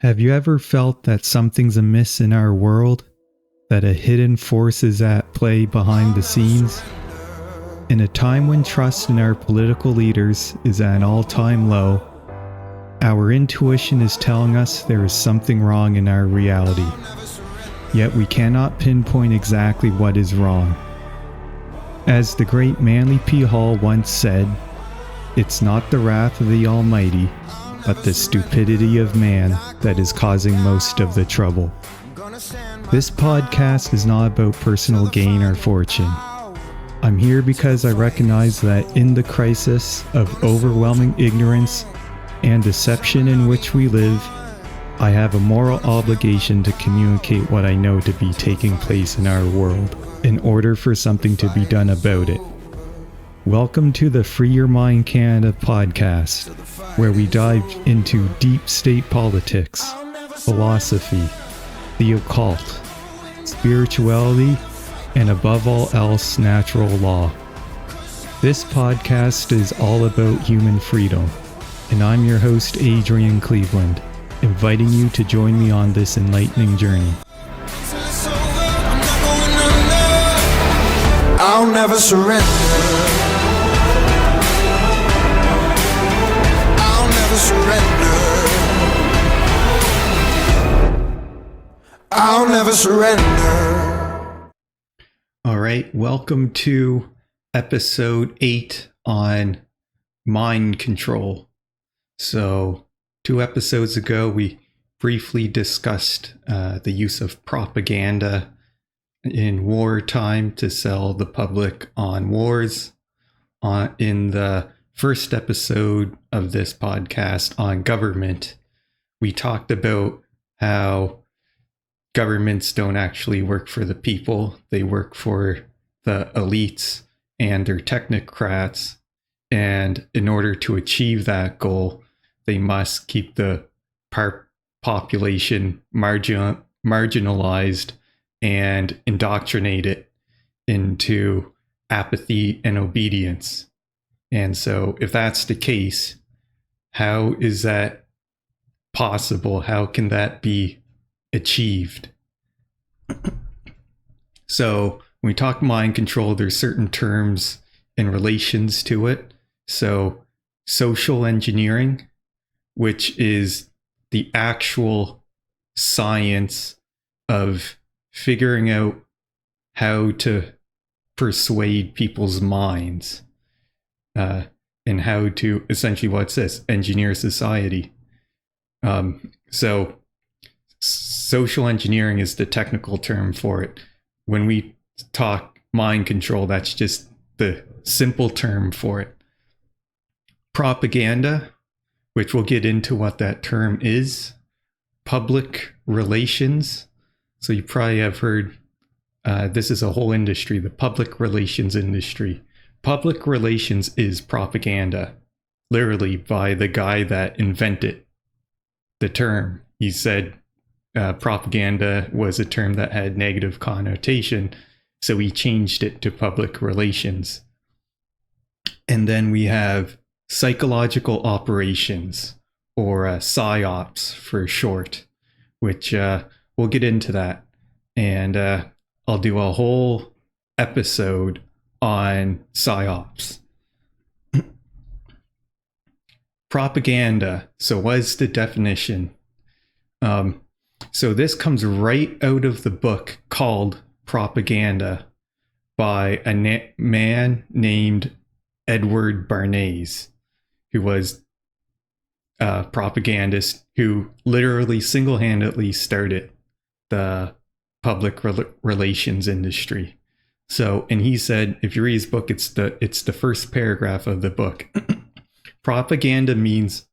Have you ever felt that something's amiss in our world? That a hidden force is at play behind the scenes? In a time when trust in our political leaders is at an all-time low, our intuition is telling us there is something wrong in our reality. Yet we cannot pinpoint exactly what is wrong. As the great Manly P. Hall once said, "It's not the wrath of the Almighty, but the stupidity of man that is causing most of the trouble." This podcast is not about personal gain or fortune. I'm here because I recognize that in the crisis of overwhelming ignorance and deception in which we live, I have a moral obligation to communicate what I know to be taking place in our world, in order for something to be done about it. Welcome to the Free Your Mind Canada podcast, where we dive into deep state politics, philosophy, the occult, spirituality, and above all else, natural law. This podcast is all about human freedom, and I'm your host, Adrian Cleveland, inviting you to join me on this enlightening journey. I'll never surrender. I'll never surrender. I'll never surrender. All right, welcome to episode 8 on mind control. So, 2 episodes ago, we briefly discussed the use of propaganda in wartime to sell the public on wars. In the first episode of this podcast on government, we talked about how governments don't actually work for the people. They work for the elites and their technocrats. And in order to achieve that goal, they must keep the population marginalized and indoctrinate it into apathy and obedience. And so if that's the case, how is that possible? How can that be achieved? So when we talk mind control, there's certain terms in relations to it. So social engineering, which is the actual science of figuring out how to persuade people's minds, and how to essentially, what's this? Engineer society. So social engineering is the technical term for it. When we talk mind control, that's just the simple term for it. Propaganda, which we'll get into what that term is. Public relations. So you probably have heard, this is a whole industry, the public relations industry. Public relations is propaganda, literally by the guy that invented the term. He said propaganda was a term that had negative connotation, so he changed it to public relations. And then we have psychological operations, or Psyops for short, which we'll get into that. And I'll do a whole episode on Psyops. Propaganda. So what is the definition? So this comes right out of the book called Propaganda by a man named Edward Bernays, who was a propagandist who literally single-handedly started the public relations industry. So, and he said, if you read his book, it's the first paragraph of the book. Propaganda means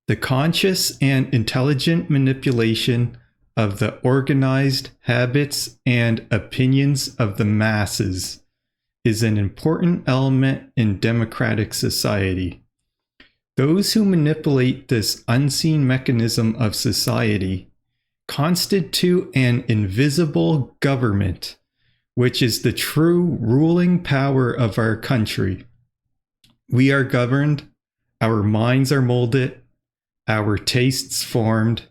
the conscious and intelligent manipulation of the organized habits and opinions of the masses is an important element in democratic society. Those who manipulate this unseen mechanism of society constitute an invisible government, which is the true ruling power of our country. We are governed, our minds are molded, our tastes formed,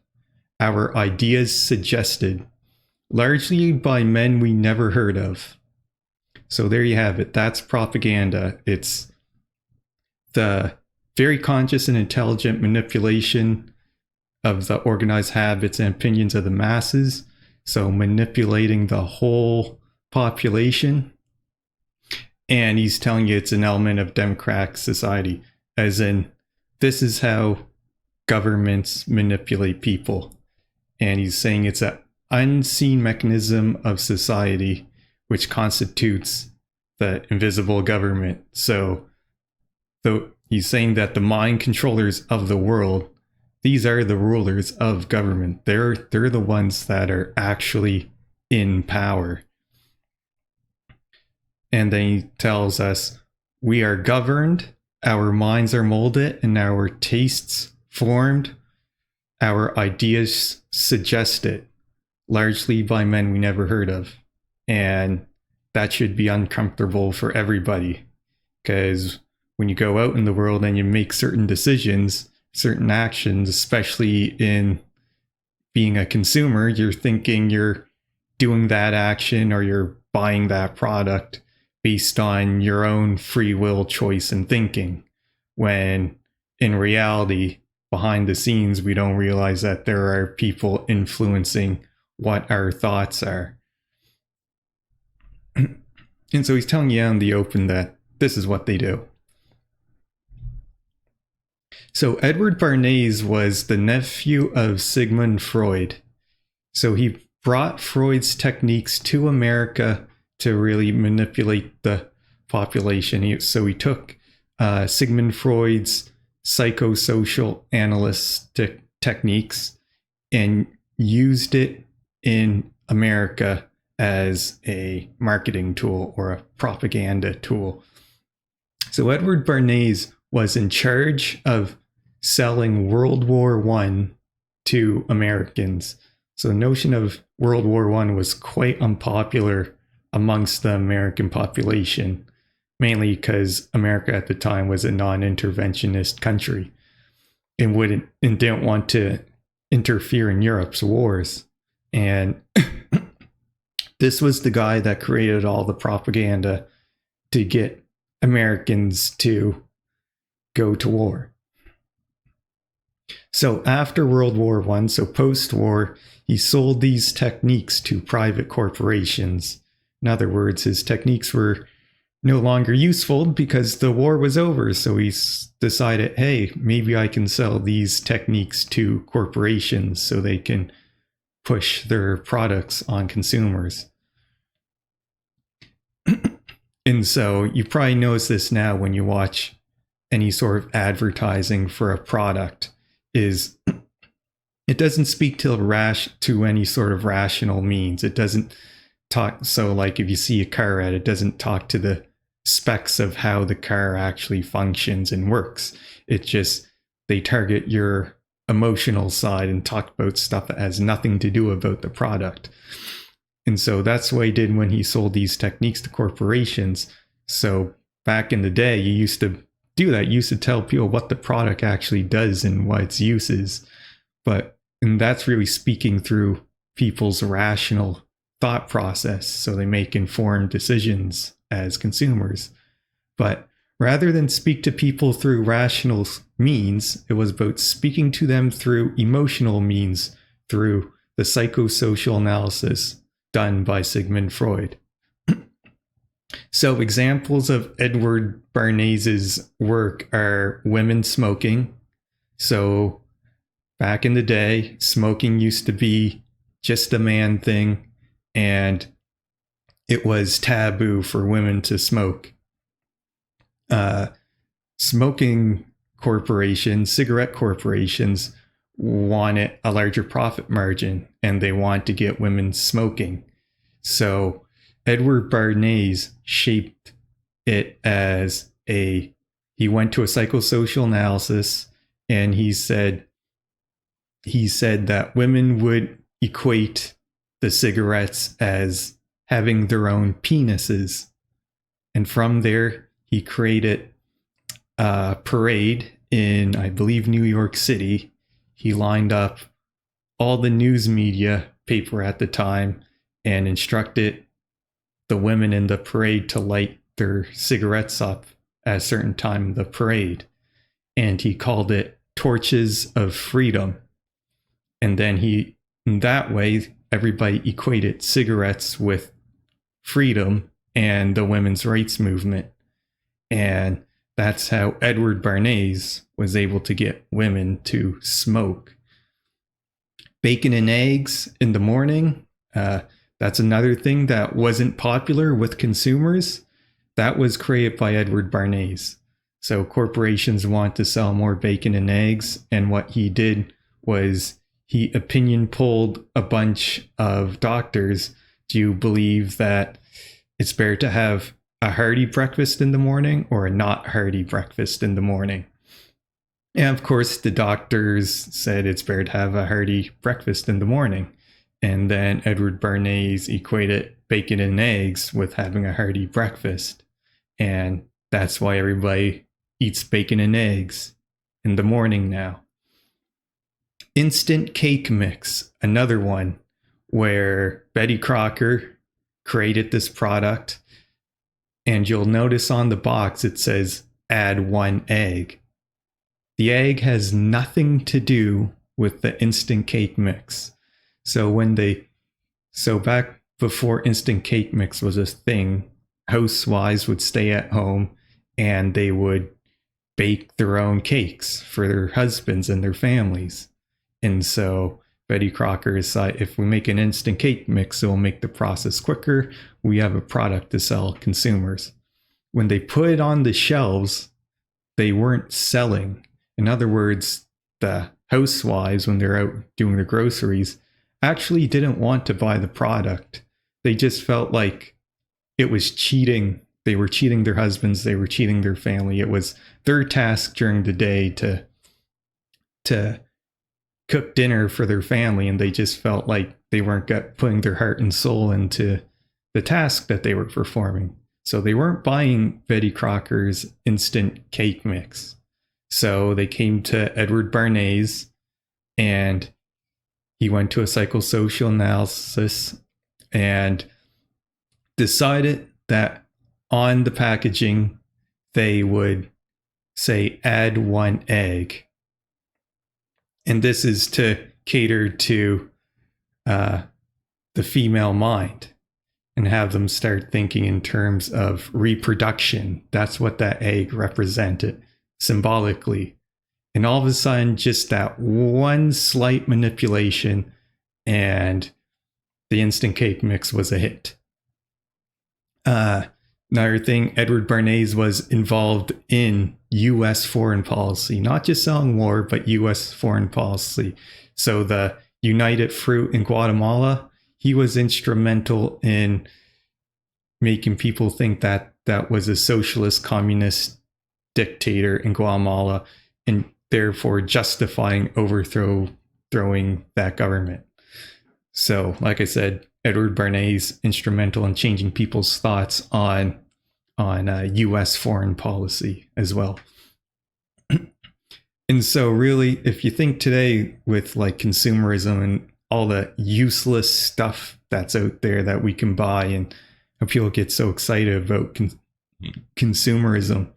our ideas suggested, largely by men we never heard of. So there you have it. That's propaganda. It's the very conscious and intelligent manipulation of the organized habits and opinions of the masses. So manipulating the whole population. And he's telling you it's an element of democratic society, as in this is how governments manipulate people. And he's saying it's an unseen mechanism of society which constitutes the invisible government. So he's saying that the mind controllers of the world, these are the rulers of government. They're the ones that are actually in power. And then he tells us we are governed, our minds are molded, and our tastes formed, our ideas suggested, largely by men we never heard of. And that should be uncomfortable for everybody, because when you go out in the world and you make certain decisions, certain actions, especially in being a consumer, you're thinking you're doing that action or you're buying that product based on your own free will choice and thinking, when in reality, behind the scenes, we don't realize that there are people influencing what our thoughts are. And so he's telling you out in the open that this is what they do. So Edward Bernays was the nephew of Sigmund Freud. So he brought Freud's techniques to America to really manipulate the population. So he took Sigmund Freud's psychosocial analytic techniques and used it in America as a marketing tool or a propaganda tool. So Edward Bernays was in charge of selling World War I to Americans. So the notion of World War I was quite unpopular amongst the American population, mainly because America at the time was a non-interventionist country and didn't want to interfere in Europe's wars. And this was the guy that created all the propaganda to get Americans to go to war. So after World War I, so post-war, he sold these techniques to private corporations. In other words, his techniques were no longer useful because the war was over. So he decided, hey, maybe I can sell these techniques to corporations so they can push their products on consumers. And so you probably notice this now when you watch any sort of advertising for a product, is it doesn't speak to any sort of rational means. It doesn't talk. So like if you see a car ad, it doesn't talk to the specs of how the car actually functions and works. It just, they target your emotional side and talk about stuff that has nothing to do about the product. And so that's what he did when he sold these techniques to corporations. So back in the day, you used to do that. You used to tell people what the product actually does and what its use is. And that's really speaking through people's rational thought process. So they make informed decisions as consumers. But rather than speak to people through rational means, it was about speaking to them through emotional means, through the psychosocial analysis done by Sigmund Freud. So examples of Edward Bernays' work are women smoking. So back in the day, smoking used to be just a man thing, and it was taboo for women to smoke. Smoking corporations, cigarette corporations, wanted a larger profit margin, and they want to get women smoking. So Edward Bernays shaped it as he went to a psychosocial analysis, and he said that women would equate the cigarettes as having their own penises. And from there, he created a parade in, I believe, New York City. he lined up all the news media paper at the time and instructed the women in the parade to light their cigarettes up at a certain time of the parade. And he called it Torches of Freedom. And then in that way, everybody equated cigarettes with freedom and the women's rights movement. And that's how Edward Bernays was able to get women to smoke. Bacon and eggs in the morning, that's another thing that wasn't popular with consumers. That was created by Edward Bernays. So corporations want to sell more bacon and eggs. And what he did was he opinion polled a bunch of doctors. Do you believe that it's better to have a hearty breakfast in the morning or a not hearty breakfast in the morning? And of course, the doctors said it's better to have a hearty breakfast in the morning. And then Edward Bernays equated bacon and eggs with having a hearty breakfast. And that's why everybody eats bacon and eggs in the morning now. Instant cake mix, another one where Betty Crocker created this product. And you'll notice on the box it says add 1 egg. The egg has nothing to do with the instant cake mix. So back before instant cake mix was a thing, housewives would stay at home and they would bake their own cakes for their husbands and their families. And so Betty Crocker decided, if we make an instant cake mix, it will make the process quicker. We have a product to sell consumers. When they put it on the shelves, they weren't selling. In other words, the housewives, when they're out doing their groceries, actually didn't want to buy the product. They just felt like it was cheating. They were cheating their husbands. They were cheating their family. It was their task during the day to cook dinner for their family, and they just felt like they weren't putting their heart and soul into the task that they were performing. So they weren't buying Betty Crocker's instant cake mix. So they came to Edward Bernays, and he went to a psychosocial analysis and decided that on the packaging they would say add 1 egg. And this is to cater to the female mind and have them start thinking in terms of reproduction. That's what that egg represented symbolically. And all of a sudden, just that one slight manipulation and the instant cake mix was a hit. Another thing, Edward Bernays was involved in U.S. foreign policy, not just selling war, but U.S. foreign policy. So the United Fruit in Guatemala, he was instrumental in making people think that that was a socialist communist dictator in Guatemala, and therefore justifying overthrowing that government. So, like I said, Edward Bernays instrumental in changing people's thoughts on U.S. foreign policy as well. And so really, if you think today with like consumerism and all the useless stuff that's out there that we can buy, and how people get so excited about consumerism,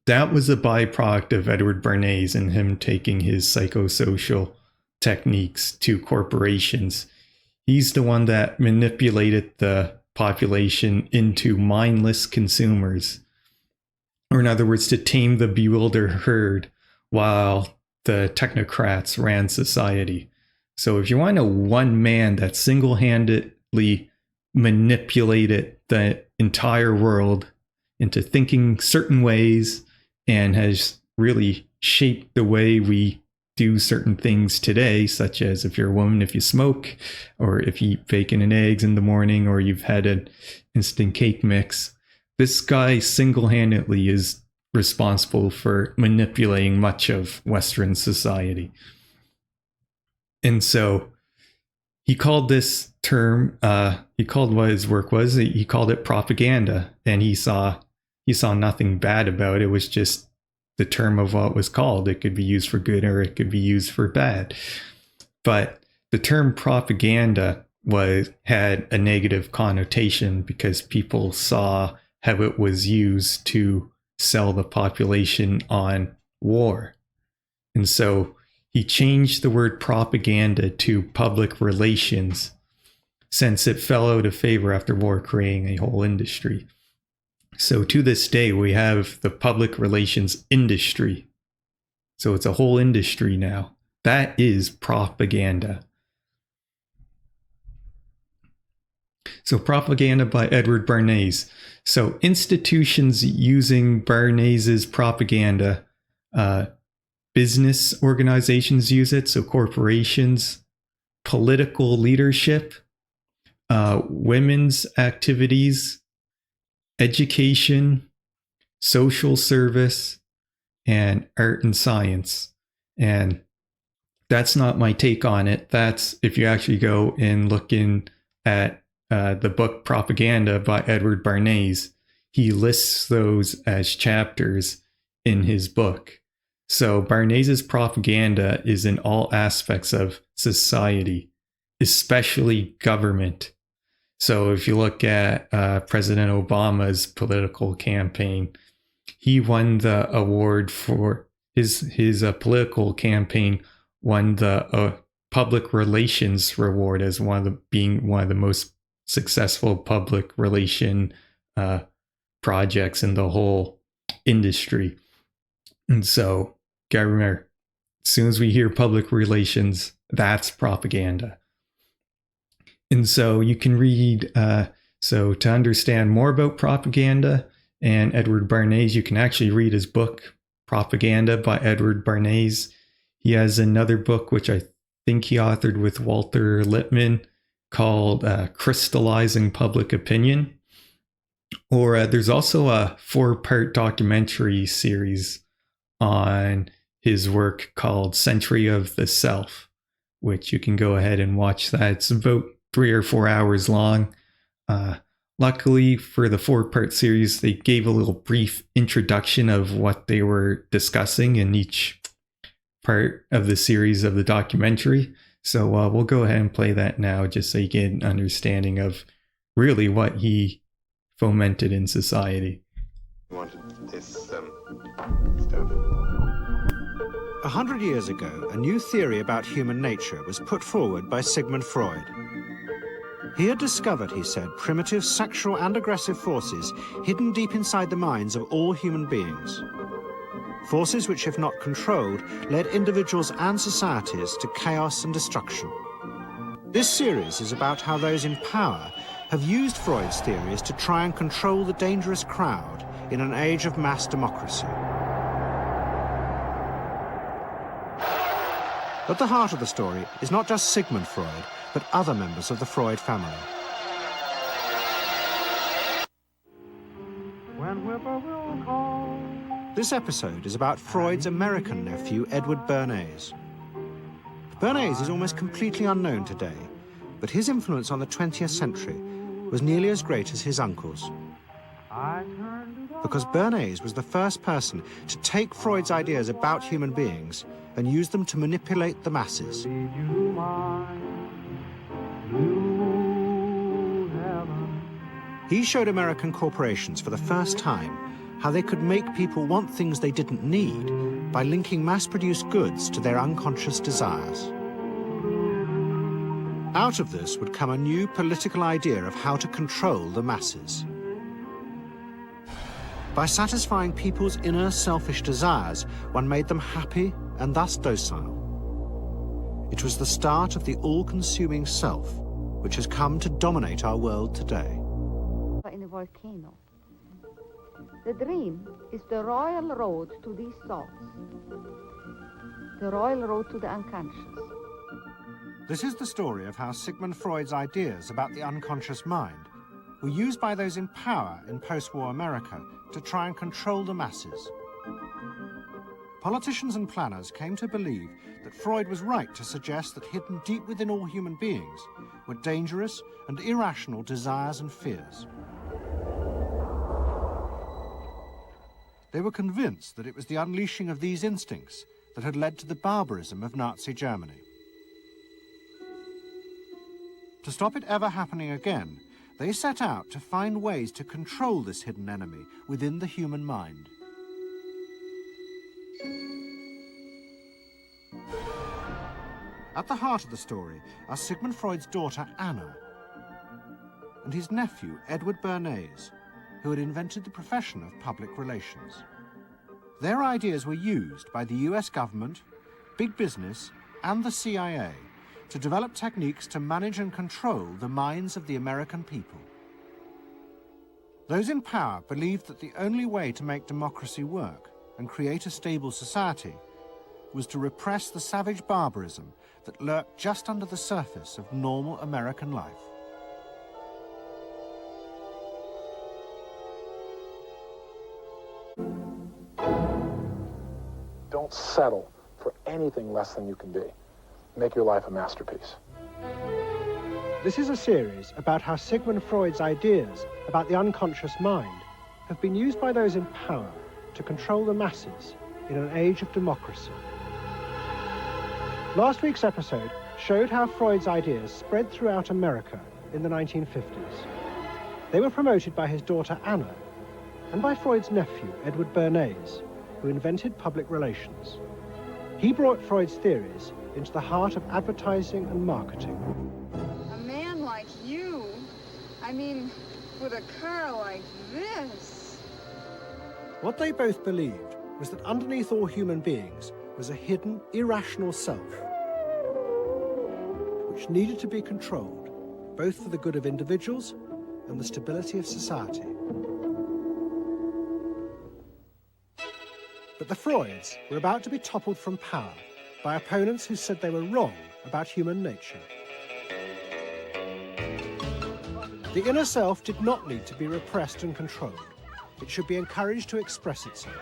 that was a byproduct of Edward Bernays and him taking his psychosocial techniques to corporations. He's the one that manipulated the population into mindless consumers, or in other words, to tame the bewildered herd while the technocrats ran society. So if you want to know one man that single-handedly manipulated the entire world into thinking certain ways and has really shaped the way we do certain things today, such as if you're a woman, if you smoke, or if you eat bacon and eggs in the morning, or you've had an instant cake mix, this guy single-handedly is responsible for manipulating much of Western society. And so he called this term, he called what his work was, he called it propaganda. And he saw nothing bad about it. It was just the term of what was called. It could be used for good or it could be used for bad. But the term propaganda had a negative connotation because people saw how it was used to sell the population on war. And so he changed the word propaganda to public relations, since it fell out of favor after war, creating a whole industry. So to this day, we have the public relations industry. So it's a whole industry now. That is propaganda. So propaganda by Edward Bernays. So institutions using Bernays's propaganda, business organizations use it, so corporations, political leadership, women's activities, education, social service, and art and science. And that's not my take on it. That's if you actually go and look in at the book Propaganda by Edward Bernays, he lists those as chapters in his book. So Bernays's propaganda is in all aspects of society, especially government. So if you look at President Obama's political campaign, he won the award for his political campaign, won the public relations reward as being one of the most successful public relation projects in the whole industry. And so, gotta remember, as soon as we hear public relations, that's propaganda. And so you can read, so to understand more about propaganda and Edward Bernays, you can actually read his book, Propaganda by Edward Bernays. He has another book, which I think he authored with Walter Lippmann, called Crystallizing Public Opinion. Or there's also a 4-part documentary series on his work called Century of the Self, which you can go ahead and watch that. It's about 3 or 4 hours long. Luckily for the 4-part series, they gave a little brief introduction of what they were discussing in each part of the series of the documentary. So we'll go ahead and play that now, just so you get an understanding of really what he fomented in society. Wanted this stuff. 100 years ago, a new theory about human nature was put forward by Sigmund Freud. He had discovered, he said, primitive sexual and aggressive forces hidden deep inside the minds of all human beings. Forces which, if not controlled, led individuals and societies to chaos and destruction. This series is about how those in power have used Freud's theories to try and control the dangerous crowd in an age of mass democracy. At the heart of the story is not just Sigmund Freud, but other members of the Freud family. This episode is about Freud's American nephew, Edward Bernays. Bernays is almost completely unknown today, but his influence on the 20th century was nearly as great as his uncle's. Because Bernays was the first person to take Freud's ideas about human beings and use them to manipulate the masses. He showed American corporations for the first time how they could make people want things they didn't need by linking mass-produced goods to their unconscious desires. Out of this would come a new political idea of how to control the masses. By satisfying people's inner selfish desires, one made them happy and thus docile. It was the start of the all-consuming self, which has come to dominate our world today. In a volcano. The dream is the royal road to these thoughts, the royal road to the unconscious. This is the story of how Sigmund Freud's ideas about the unconscious mind were used by those in power in post-war America to try and control the masses. Politicians and planners came to believe that Freud was right to suggest that hidden deep within all human beings were dangerous and irrational desires and fears. They were convinced that it was the unleashing of these instincts that had led to the barbarism of Nazi Germany. To stop it ever happening again, they set out to find ways to control this hidden enemy within the human mind. At the heart of the story are Sigmund Freud's daughter Anna and his nephew Edward Bernays, who had invented the profession of public relations. Their ideas were used by the US government, big business, and the CIA to develop techniques to manage and control the minds of the American people. Those in power believed that the only way to make democracy work and create a stable society was to repress the savage barbarism that lurked just under the surface of normal American life. Don't settle for anything less than you can be. Make your life a masterpiece. This is a series about how Sigmund Freud's ideas about the unconscious mind have been used by those in power to control the masses in an age of democracy. Last week's episode showed how Freud's ideas spread throughout America in the 1950s. They were promoted by his daughter Anna and by Freud's nephew, Edward Bernays, who invented public relations. He brought Freud's theories into the heart of advertising and marketing. A man like you, I mean, with a car like this. What they both believed was that underneath all human beings was a hidden, irrational self, which needed to be controlled, both for the good of individuals and the stability of society. But the Freuds were about to be toppled from power by opponents who said they were wrong about human nature. The inner self did not need to be repressed and controlled. It should be encouraged to express itself.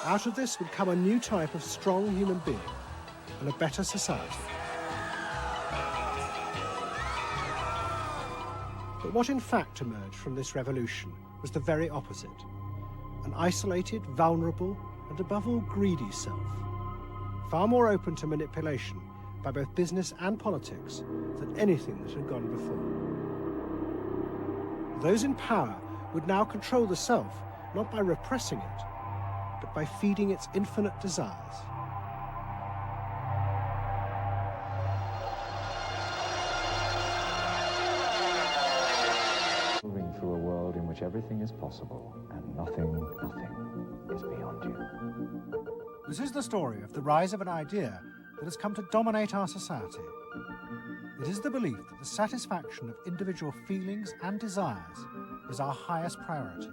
Out of this would come a new type of strong human being and a better society. But what in fact emerged from this revolution was the very opposite. An isolated, vulnerable, and above all greedy self, far more open to manipulation by both business and politics than anything that had gone before. Those in power would now control the self, not by repressing it, but by feeding its infinite desires. Moving through a world in which everything is possible and nothing is beyond you. This is the story of the rise of an idea that has come to dominate our society. It is the belief that the satisfaction of individual feelings and desires is our highest priority.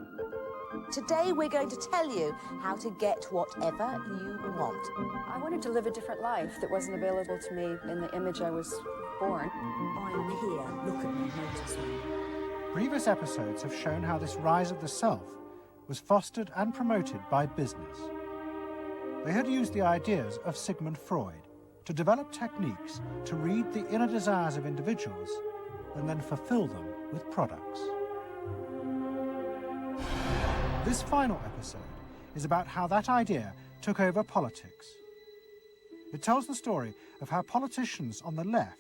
Today we're going to tell you how to get whatever you want. I wanted to live a different life that wasn't available to me in the image I was born. I'm here, look at me, notice me. Previous episodes have shown how this rise of the self was fostered and promoted by business. They had used the ideas of Sigmund Freud to develop techniques to read the inner desires of individuals and then fulfill them with products. This final episode is about how that idea took over politics. It tells the story of how politicians on the left,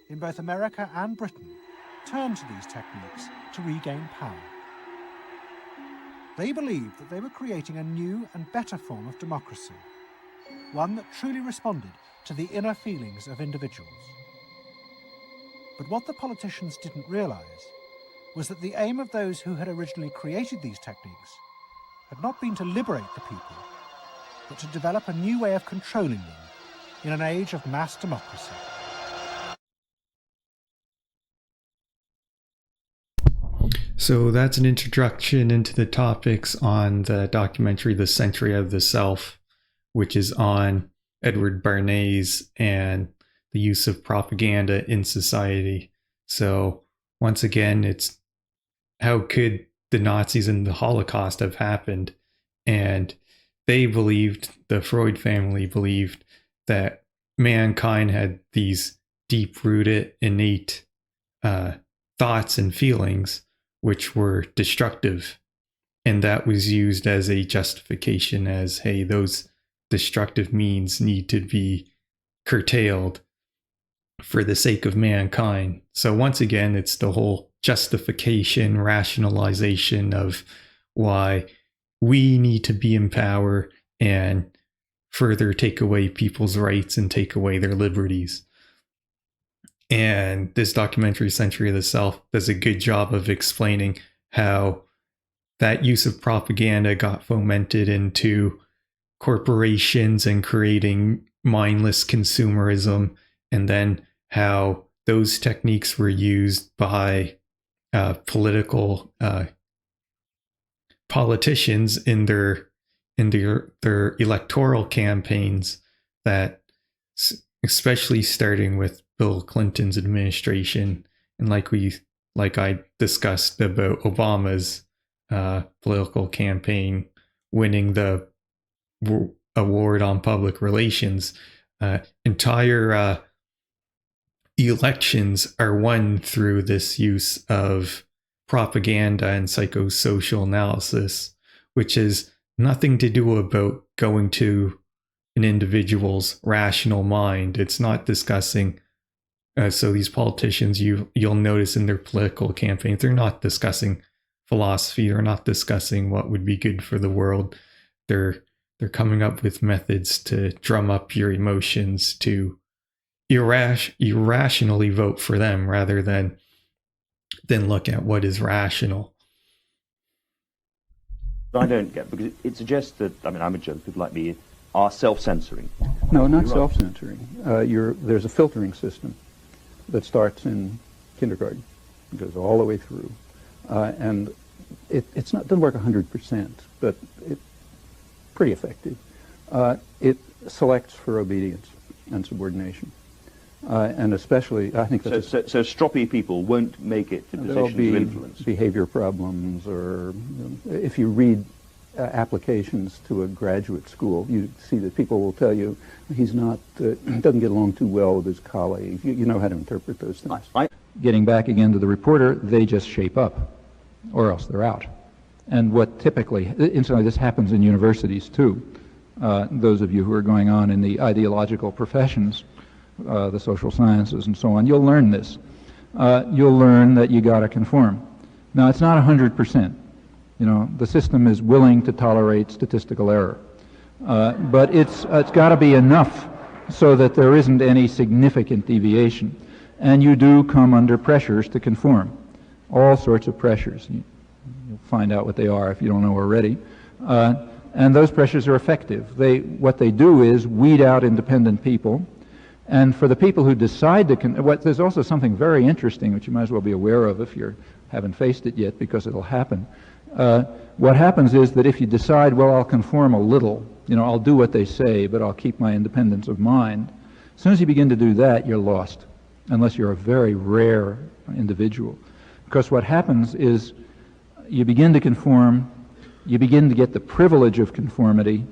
in both America and Britain, turned to these techniques to regain power. They believed that they were creating a new and better form of democracy, one that truly responded to the inner feelings of individuals. But what the politicians didn't realize was that the aim of those who had originally created these techniques had not been to liberate the people, but to develop a new way of controlling them in an age of mass democracy. So that's an introduction into the topics on the documentary The Century of the Self, which is on Edward Bernays and the use of propaganda in society. So once again, it's how could the Nazis and the Holocaust have happened? And they believed, the Freud family believed, that mankind had these deep-rooted, innate thoughts and feelings which were destructive. And that was used as a justification as, hey, those destructive means need to be curtailed for the sake of mankind. So once again, it's the whole justification, rationalization of why we need to be in power and further take away people's rights and take away their liberties. And this documentary, Century of the Self, does a good job of explaining how that use of propaganda got fomented into corporations and creating mindless consumerism, and then how those techniques were used by political politicians in their electoral campaigns, that especially starting with Bill Clinton's administration, and like I discussed about Obama's political campaign winning the award on public relations, entire elections are won through this use of propaganda and psychosocial analysis, which has nothing to do about going to an individual's rational mind. It's not discussing, so these politicians, you'll notice in their political campaigns, they're not discussing philosophy, they're not discussing what would be good for the world. They're coming up with methods to drum up your emotions, to irrationally vote for them rather than look at what is rational. I don't get, because it suggests that, I mean, I'm a journalist, people like me are self-censoring. No, not self-censoring. There's a filtering system that starts in kindergarten, it goes all the way through, and doesn't work 100%, but it's pretty effective. It selects for obedience and subordination. And especially, I think that's... So stroppy people won't make it to positions of influence? Behavior problems, or if you read applications to a graduate school, you see that people will tell you he's not, doesn't get along too well with his colleagues. You know how to interpret those things. Getting back again to the reporter, they just shape up, or else they're out. And what typically, incidentally, this happens in universities too. Those of you who are going on in the ideological professions, the social sciences and so on, you'll learn this. You'll learn that you got to conform. Now, it's not 100%. You know, the system is willing to tolerate statistical error. But it's got to be enough so that there isn't any significant deviation. And you do come under pressures to conform. All sorts of pressures. You'll find out what they are if you don't know already. And those pressures are effective. What they do is weed out independent people. And for the people who decide to, there's also something very interesting, which you might as well be aware of if you haven't faced it yet, because it'll happen. What happens is that if you decide, well, I'll conform a little, you know, I'll do what they say, but I'll keep my independence of mind. As soon as you begin to do that, you're lost, unless you're a very rare individual. Because what happens is you begin to conform, you begin to get the privilege of conformity,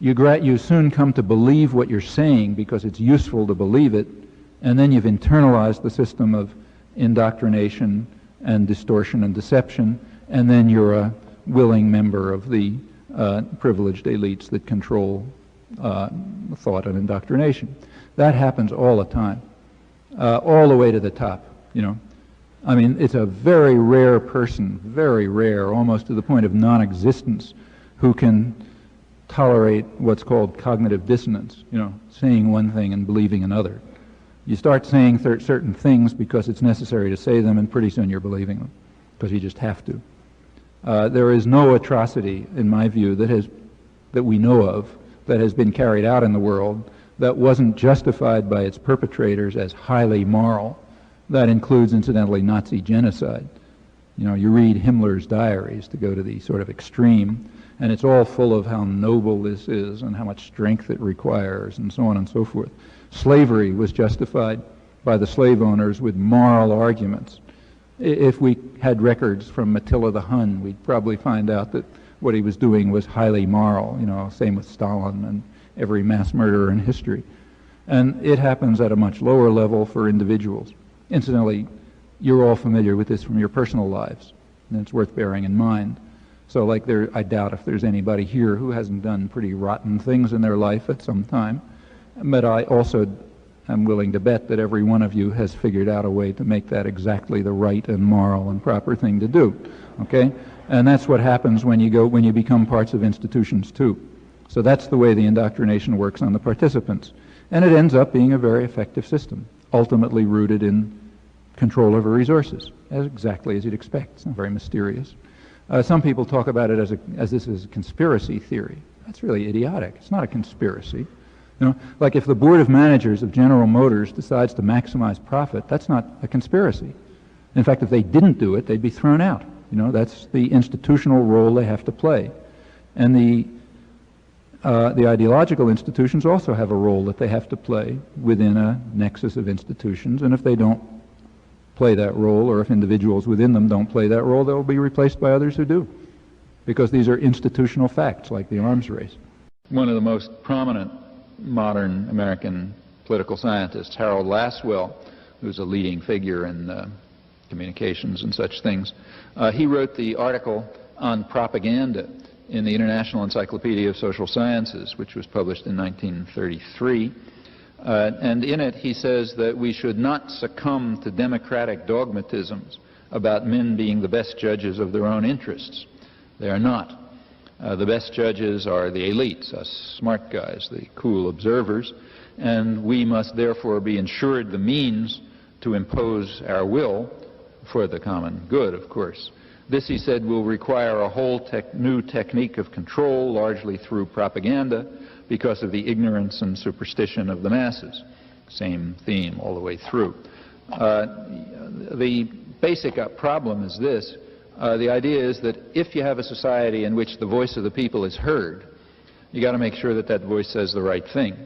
you soon come to believe what you're saying because it's useful to believe it, and then you've internalized the system of indoctrination and distortion and deception, and then you're a willing member of the privileged elites that control thought and indoctrination. That happens all the time, all the way to the top, you know. I mean, it's a very rare person, very rare, almost to the point of non-existence, who can tolerate what's called cognitive dissonance, you know, saying one thing and believing another. You start saying certain things because it's necessary to say them, and pretty soon you're believing them, because you just have to. There is no atrocity, in my view, that we know of, that has been carried out in the world that wasn't justified by its perpetrators as highly moral. That includes, incidentally, Nazi genocide. You know, you read Himmler's diaries to go to the sort of extreme, and it's all full of how noble this is and how much strength it requires and so on and so forth. Slavery was justified by the slave owners with moral arguments. If we had records from Attila the Hun, we'd probably find out that what he was doing was highly moral, you know, same with Stalin and every mass murderer in history. And it happens at a much lower level for individuals. Incidentally, You're all familiar with this from your personal lives, and it's worth bearing in mind. So like I doubt if there's anybody here who hasn't done pretty rotten things in their life at some time, but I also am willing to bet that every one of you has figured out a way to make that exactly the right and moral and proper thing to do, okay? And that's what happens when you become parts of institutions too. So that's the way the indoctrination works on the participants. And it ends up being a very effective system, ultimately rooted in control over resources, exactly as you'd expect. It's not very mysterious. Some people talk about it as this is a conspiracy theory. That's really idiotic. It's not a conspiracy. You know, like if the board of managers of General Motors decides to maximize profit, that's not a conspiracy. In fact, if they didn't do it, they'd be thrown out. You know, that's the institutional role they have to play. And the ideological institutions also have a role that they have to play within a nexus of institutions, and if they don't play that role, or if individuals within them don't play that role, they'll be replaced by others who do, because these are institutional facts like the arms race. One of the most prominent modern American political scientists, Harold Lasswell, who's a leading figure in communications and such things, he wrote the article on propaganda in the International Encyclopedia of Social Sciences, which was published in 1933. And in it he says that we should not succumb to democratic dogmatisms about men being the best judges of their own interests. They are not. The best judges are the elites, us smart guys, the cool observers, and we must therefore be ensured the means to impose our will for the common good, of course. This, he said, will require a whole new technique of control, largely through propaganda, because of the ignorance and superstition of the masses. Same theme all the way through. The basic problem is this. The idea is that if you have a society in which the voice of the people is heard, you got to make sure that that voice says the right thing.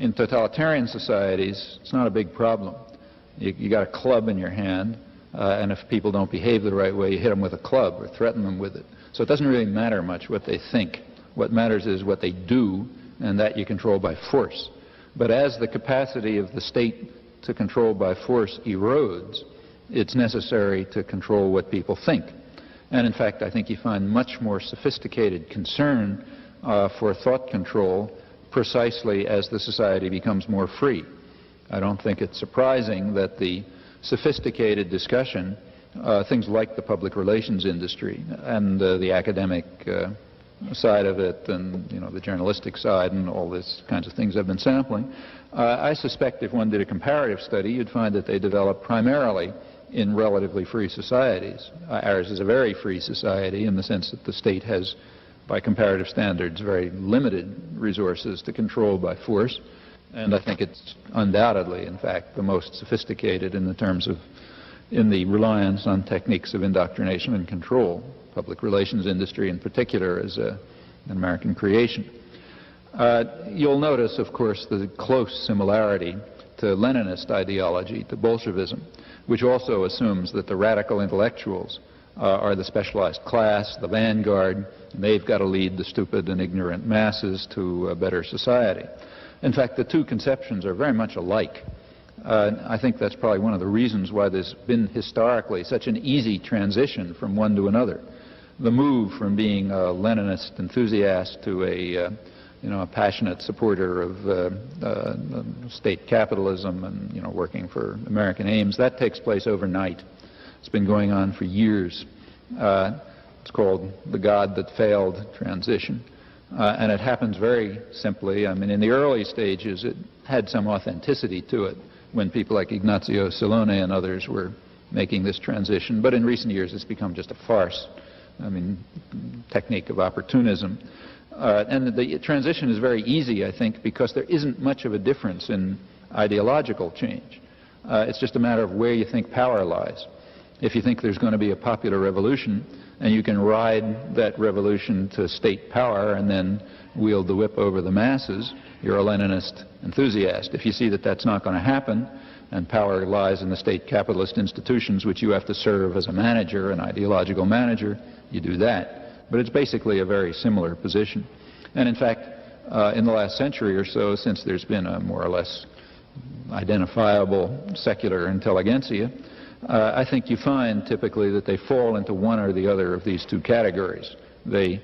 In totalitarian societies, it's not a big problem. You got a club in your hand, and if people don't behave the right way, you hit them with a club or threaten them with it. So it doesn't really matter much what they think. What matters is what they do, and that you control by force. But as the capacity of the state to control by force erodes, it's necessary to control what people think. And in fact, I think you find much more sophisticated concern for thought control precisely as the society becomes more free. I don't think it's surprising that the sophisticated discussion, things like the public relations industry and the academic side of it, and the journalistic side and all these kinds of things I've been sampling, I suspect if one did a comparative study, you'd find that they develop primarily in relatively free societies. Ours is a very free society in the sense that the state has, by comparative standards, very limited resources to control by force, and I think it's undoubtedly, in fact, the most sophisticated in the reliance on techniques of indoctrination and control. Public relations industry in particular is an American creation. You'll notice, of course, the close similarity to Leninist ideology, to Bolshevism, which also assumes that the radical intellectuals are the specialized class, the vanguard, and they've got to lead the stupid and ignorant masses to a better society. In fact, the two conceptions are very much alike. I think that's probably one of the reasons why there's been historically such an easy transition from one to another. The move from being a Leninist enthusiast to a passionate supporter of state capitalism and working for American aims, that takes place overnight. It's been going on for years. It's called the God that failed transition. And it happens very simply. I mean, in the early stages, it had some authenticity to it when people like Ignazio Silone and others were making this transition. But in recent years, it's become just a farce. I mean, technique of opportunism. And the transition is very easy, I think, because there isn't much of a difference in ideological change. It's just a matter of where you think power lies. If you think there's going to be a popular revolution, and you can ride that revolution to state power and then wield the whip over the masses, you're a Leninist enthusiast. If you see that that's not going to happen, and power lies in the state capitalist institutions which you have to serve as a manager, an ideological manager, you do that. But it's basically a very similar position. And in fact, in the last century or so, since there's been a more or less identifiable secular intelligentsia, I think you find typically that they fall into one or the other of these two categories. They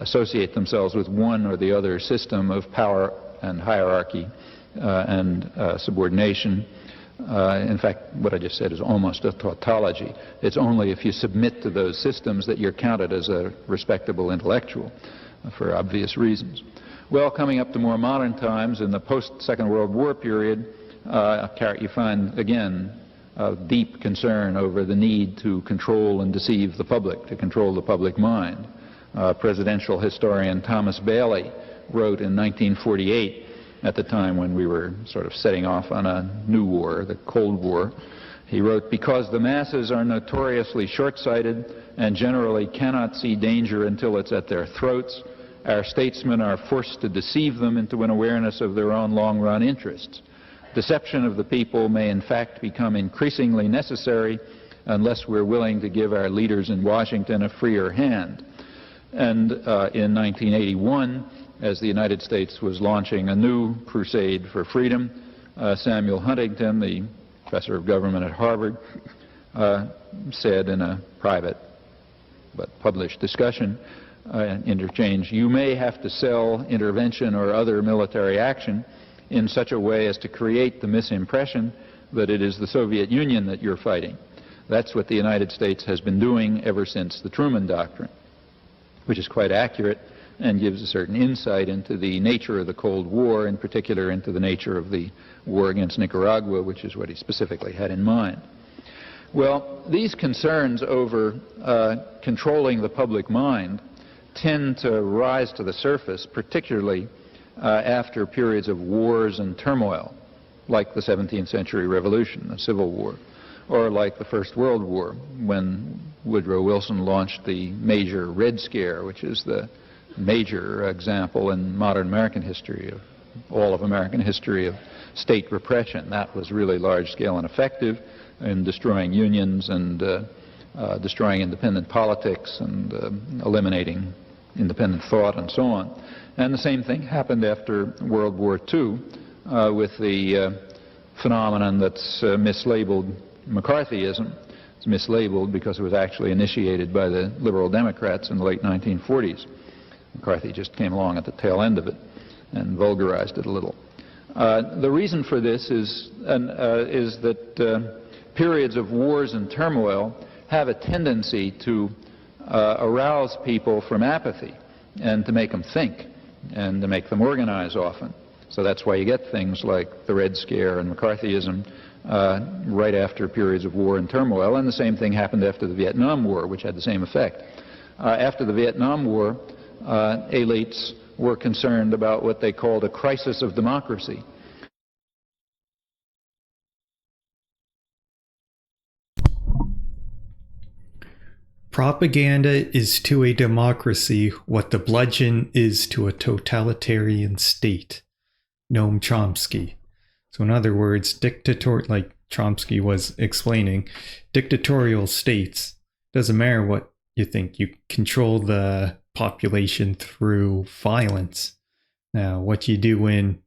associate themselves with one or the other system of power and hierarchy and subordination. In fact, what I just said is almost a tautology. It's only if you submit to those systems that you're counted as a respectable intellectual, for obvious reasons. Well, coming up to more modern times, in the post-Second World War period, you find, again, a deep concern over the need to control and deceive the public, to control the public mind. Presidential historian Thomas Bailey wrote in 1948, at the time when we were sort of setting off on a new war, the Cold War, he wrote, "Because the masses are notoriously short-sighted and generally cannot see danger until it's at their throats, our statesmen are forced to deceive them into an awareness of their own long-run interests. Deception of the people may in fact become increasingly necessary unless we're willing to give our leaders in Washington a freer hand." And in 1981, as the United States was launching a new crusade for freedom, Samuel Huntington, the professor of government at Harvard, said in a private but published discussion, interchange, "You may have to sell intervention or other military action in such a way as to create the misimpression that it is the Soviet Union that you're fighting. That's what the United States has been doing ever since the Truman Doctrine," which is quite accurate and gives a certain insight into the nature of the Cold War, in particular into the nature of the war against Nicaragua, which is what he specifically had in mind. Well, these concerns over controlling the public mind tend to rise to the surface, particularly after periods of wars and turmoil, like the 17th century revolution, the Civil War, or like the First World War, when Woodrow Wilson launched the major Red Scare, which is the major example in modern American history, of all of American history, of state repression. That was really large-scale and effective in destroying unions and destroying independent politics and eliminating independent thought and so on. And the same thing happened after World War II with the phenomenon that's mislabeled McCarthyism. It's mislabeled because it was actually initiated by the liberal Democrats in the late 1940s. McCarthy just came along at the tail end of it and vulgarized it a little. The reason for this is that periods of wars and turmoil have a tendency to arouse people from apathy and to make them think and to make them organize often. So that's why you get things like the Red Scare and McCarthyism right after periods of war and turmoil, and the same thing happened after the Vietnam War, which had the same effect. After the Vietnam War, elites were concerned about what they called a crisis of democracy. Propaganda is to a democracy what the bludgeon is to a totalitarian state. Noam Chomsky. So in other words, like Chomsky was explaining, dictatorial states, doesn't matter what you think, you control the population through violence. Now, what you do in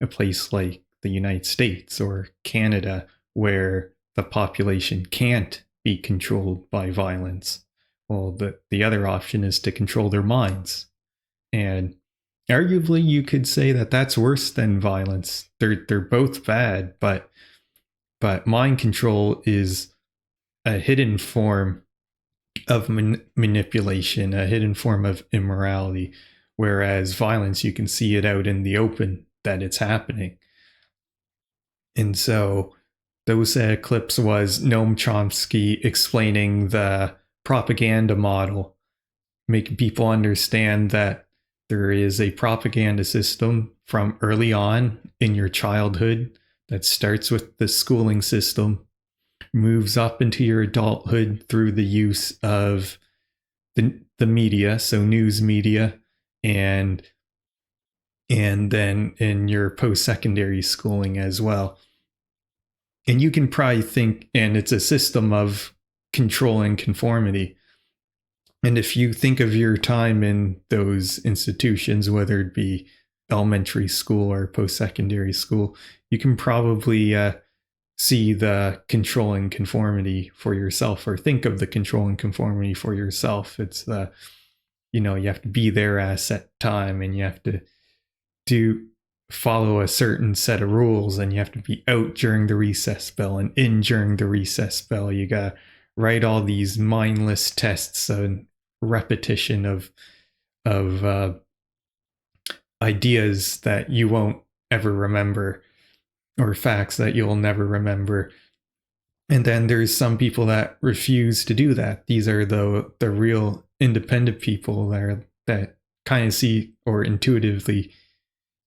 a place like the United States or Canada, where the population can't be controlled by violence, well, the other option is to control their minds. And arguably, you could say that that's worse than violence. They're both bad, but mind control is a hidden form of manipulation, a hidden form of immorality, whereas violence, you can see it out in the open that it's happening. And so those clips was Noam Chomsky explaining the propaganda model, making people understand that there is a propaganda system from early on in your childhood that starts with the schooling system, moves up into your adulthood through the use of the media, so news media, and then in your post-secondary schooling as well. And you can probably think, and it's a system of control and conformity. And if you think of your time in those institutions, whether it be elementary school or post-secondary school, you can probably see the control and conformity for yourself, or think of the control and conformity for yourself. It's the, you have to be there at a set time, and you have to follow a certain set of rules, and you have to be out during the recess bell and in during the recess bell. You gotta write all these mindless tests and repetition of ideas that you won't ever remember, or facts that you'll never remember. And then there's some people that refuse to do that. These are the real independent people that kind of see, or intuitively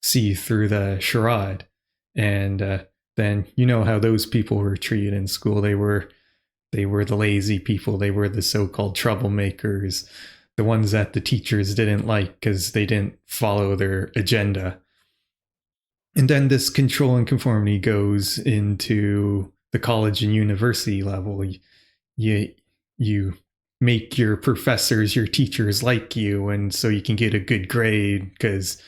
see through the charade. And then how those people were treated in school. They were the lazy people. They were the so-called troublemakers, the ones that the teachers didn't like because they didn't follow their agenda. And then this control and conformity goes into the college and university level. You make your professors, your teachers like you, and so you can get a good grade, because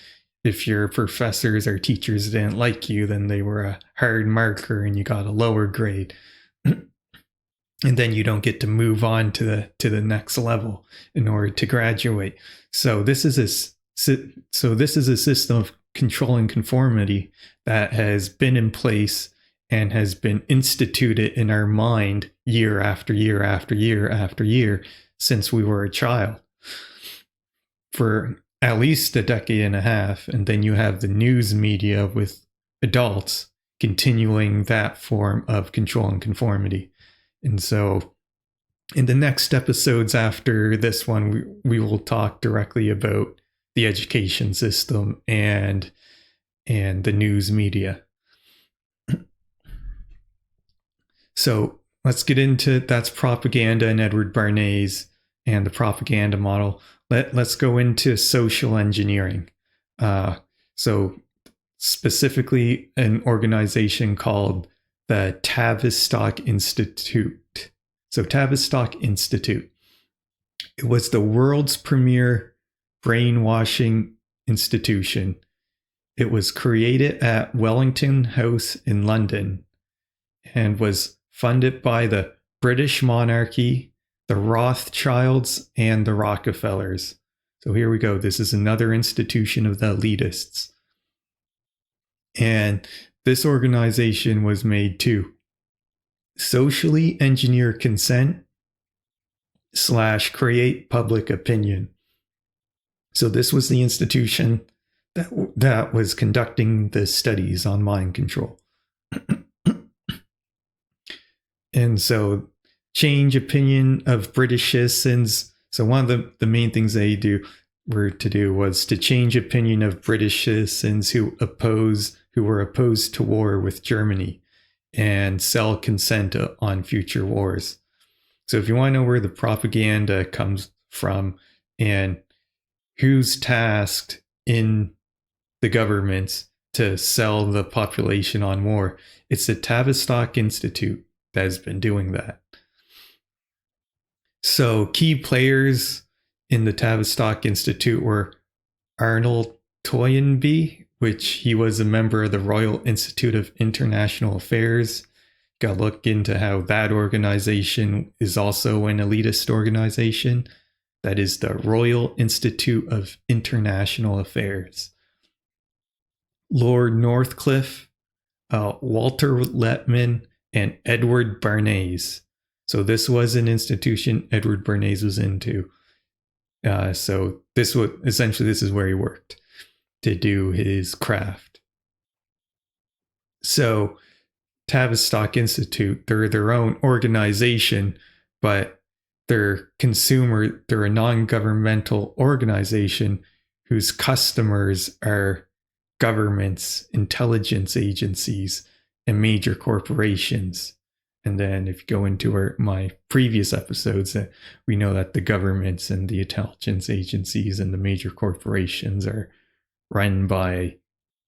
if your professors or teachers didn't like you, then they were a hard marker and you got a lower grade. And then you don't get to move on to the next level in order to graduate. So this is a system of control and conformity that has been in place and has been instituted in our mind year after year after year after year since we were a child, for at least a decade and a half. And then you have the news media with adults continuing that form of control and conformity. And so in the next episodes after this one, we will talk directly about the education system and the news media. So let's get into, that's propaganda and Edward Bernays and the propaganda model. Let's go into social engineering. So specifically an organization called the Tavistock Institute. So Tavistock Institute. It was the world's premier brainwashing institution. It was created at Wellington House in London and was funded by the British monarchy, the Rothschilds, and the Rockefellers. So here we go. This is another institution of the elitists. And this organization was made to socially engineer consent / create public opinion. So this was the institution that was conducting the studies on mind control. And so change opinion of British citizens. So one of the main things they was to change opinion of British citizens who were opposed to war with Germany, and sell consent on future wars. So if you want to know where the propaganda comes from and who's tasked in the governments to sell the population on war, it's the Tavistock Institute that has been doing that. So key players in the Tavistock Institute were Arnold Toynbee, which he was a member of the Royal Institute of International Affairs. Got to look into how that organization is also an elitist organization. That is the Royal Institute of International Affairs. Lord Northcliffe, Walter Lippmann, and Edward Bernays. So this was an institution Edward Bernays was into. So this is where he worked to do his craft. So Tavistock Institute, they're their own organization, but they're a non-governmental organization whose customers are governments, intelligence agencies, and major corporations. And then if you go into my previous episodes, we know that the governments and the intelligence agencies and the major corporations are run by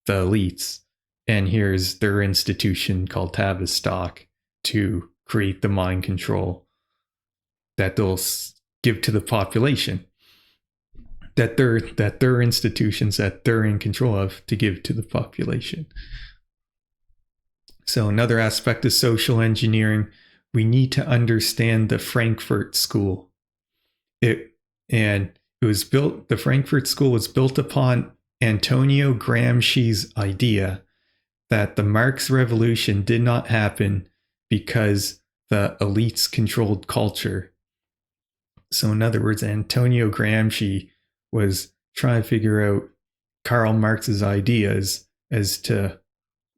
the elites. And here's their institution called Tavistock to create the mind control that they'll give to the population, that their institutions that they're in control of to give to the population. So another aspect of social engineering, we need to understand the Frankfurt School. The Frankfurt School was built upon Antonio Gramsci's idea that the Marx Revolution did not happen because the elites controlled culture. So in other words, Antonio Gramsci was trying to figure out Karl Marx's ideas as to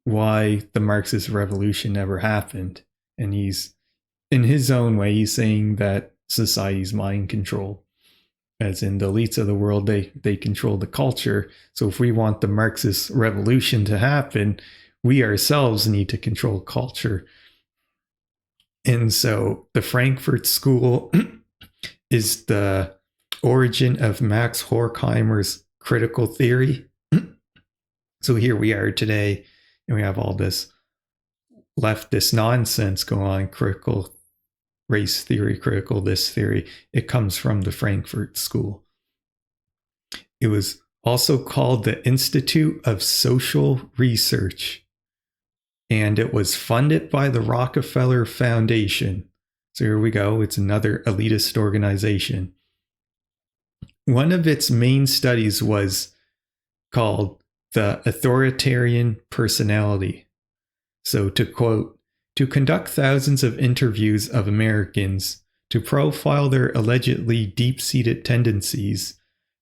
why the Marxist revolution never happened. And he's, in his own way, he's saying that society's mind control. As in the elites of the world, they control the culture. So if we want the Marxist revolution to happen, we ourselves need to control culture. And so the Frankfurt School is the origin of Max Horkheimer's critical theory. So here we are today, and we have all this leftist nonsense going on, critical race theory, critical this theory. It comes from the Frankfurt School. It was also called the Institute of Social Research, and it was funded by the Rockefeller Foundation. So here we go. It's another elitist organization. One of its main studies was called the authoritarian personality. So to quote, to conduct thousands of interviews of Americans to profile their allegedly deep-seated tendencies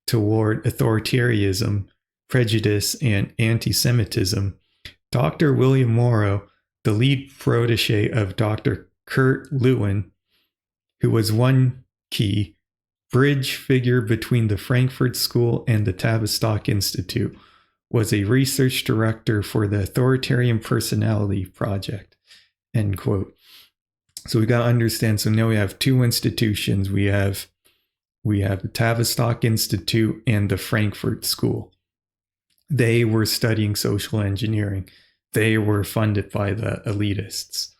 toward authoritarianism, prejudice, and anti-Semitism, Dr. William Morrow, the lead protege of Dr. Kurt Lewin, who was one key bridge figure between the Frankfurt School and the Tavistock Institute, was a research director for the Authoritarian Personality Project. End quote. So we got to understand. So now we have two institutions. We have the Tavistock Institute and the Frankfurt School. They were studying social engineering. They were funded by the elitists.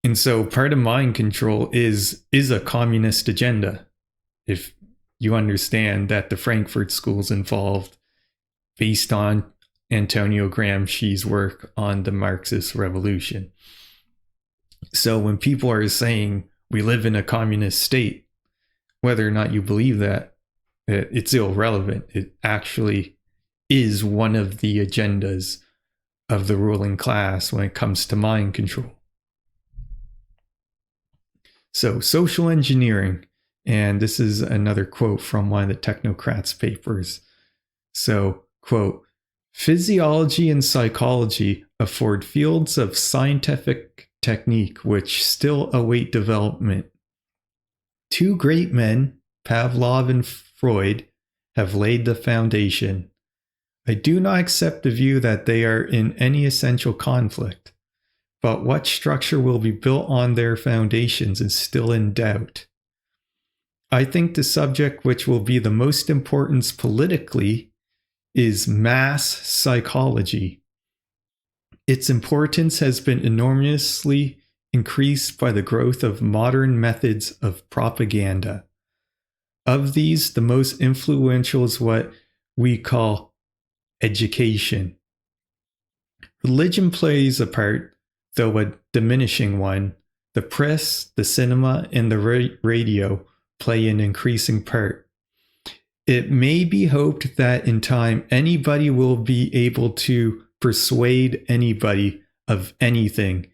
And so part of mind control is a communist agenda. If you understand that the Frankfurt School is involved based on Antonio Gramsci's work on the Marxist revolution. So when people are saying we live in a communist state, whether or not you believe that, it's irrelevant. It actually is one of the agendas of the ruling class when it comes to mind control. So social engineering, and this is another quote from one of the technocrats' papers. So, quote, physiology and psychology afford fields of scientific technique which still await development. Two great men, Pavlov and Freud, have laid the foundation. I do not accept the view that they are in any essential conflict, but what structure will be built on their foundations is still in doubt. I think the subject which will be the most important politically is mass psychology. Its importance has been enormously increased by the growth of modern methods of propaganda. Of these, the most influential is what we call education. Religion plays a part, though a diminishing one. The press, the cinema, and the radio play an increasing part. It may be hoped that in time anybody will be able to persuade anybody of anything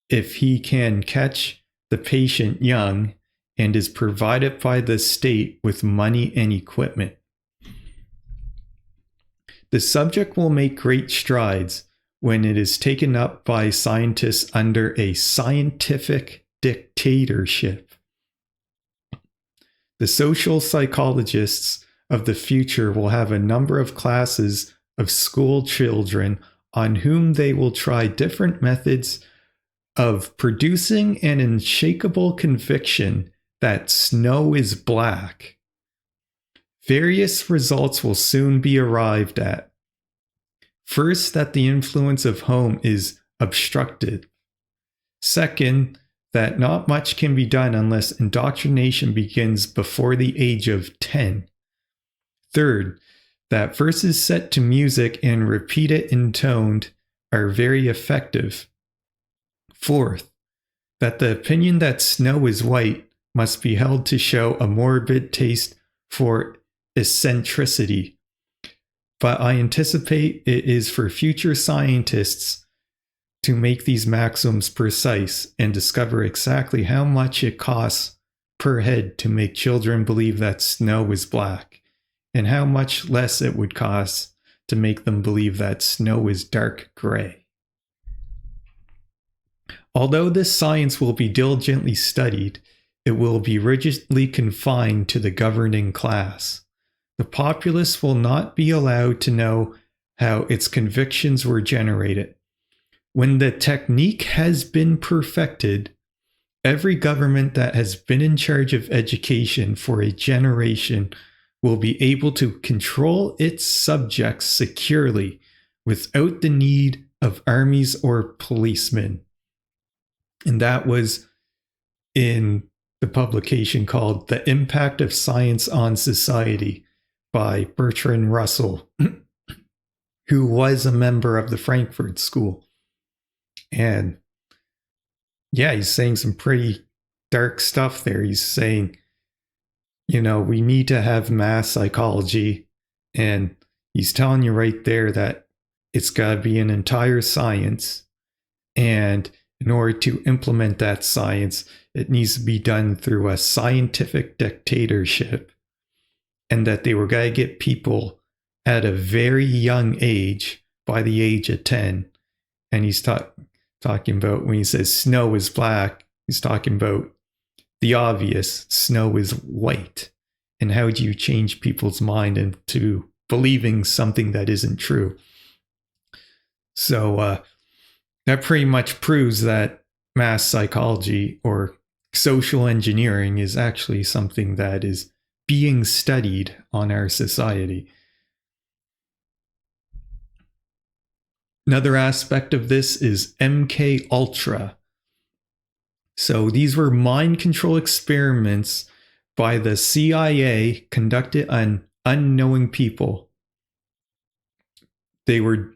if he can catch the patient young and is provided by the state with money and equipment. The subject will make great strides when it is taken up by scientists under a scientific dictatorship. The social psychologists of the future will have a number of classes of school children on whom they will try different methods of producing an unshakable conviction that snow is black. Various results will soon be arrived at. First, that the influence of home is obstructed. Second, that not much can be done unless indoctrination begins before the age of 10. Third, that verses set to music and repeated intoned are very effective. Fourth, that the opinion that snow is white must be held to show a morbid taste for eccentricity. But I anticipate it is for future scientists to make these maxims precise and discover exactly how much it costs per head to make children believe that snow is black, and how much less it would cost to make them believe that snow is dark gray. Although this science will be diligently studied, it will be rigidly confined to the governing class. The populace will not be allowed to know how its convictions were generated. When the technique has been perfected, every government that has been in charge of education for a generation will be able to control its subjects securely without the need of armies or policemen. And that was in the publication called The Impact of Science on Society by Bertrand Russell, who was a member of the Frankfurt School. And yeah, he's saying some pretty dark stuff there. He's saying, you know, we need to have mass psychology. And he's telling you right there that it's got to be an entire science. And in order to implement that science, it needs to be done through a scientific dictatorship. And that they were going to get people at a very young age, by the age of 10. And he's talking about, when he says snow is black, he's talking about the obvious, snow is white. And how do you change people's mind into believing something that isn't true? So that pretty much proves that mass psychology or social engineering is actually something that is being studied on our society. Another aspect of this is MKUltra. So these were mind control experiments by the CIA conducted on unknowing people. They were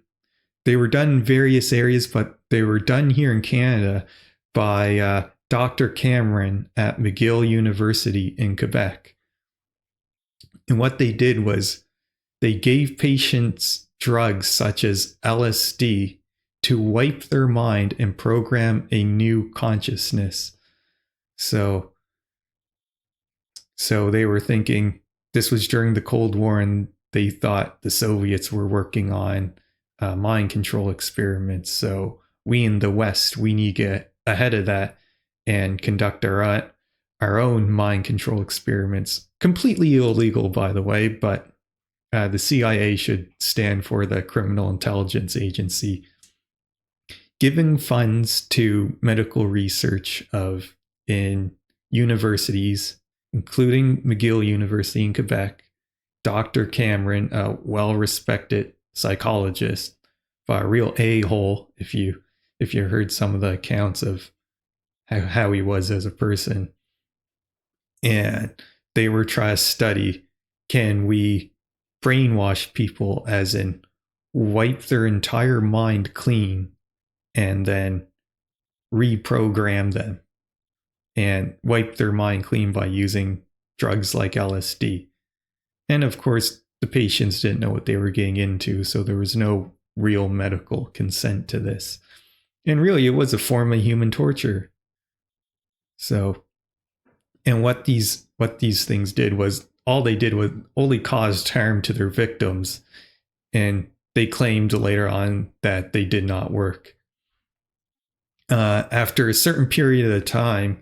done in various areas, but they were done here in Canada by Dr. Cameron at McGill University in Quebec. And what they did was they gave patients drugs such as LSD to wipe their mind and program a new consciousness. So they were thinking, this was during the Cold War, and they thought the Soviets were working on mind control experiments. So we in the West, we need to get ahead of that and conduct our own mind control experiments. Completely illegal, by the way, but the CIA should stand for the Criminal Intelligence Agency, giving funds to medical research in universities, including McGill University in Quebec. Dr. Cameron, a well-respected psychologist, but a real a-hole if you heard some of the accounts of how he was as a person. And they were trying to study, can we brainwash people, as in wipe their entire mind clean and then reprogram them, and wipe their mind clean by using drugs like LSD. And of course, the patients didn't know what they were getting into, so there was no real medical consent to this. And really, it was a form of human torture. So, and what these things did was, all they did was only caused harm to their victims, and they claimed later on that they did not work. After a certain period of time,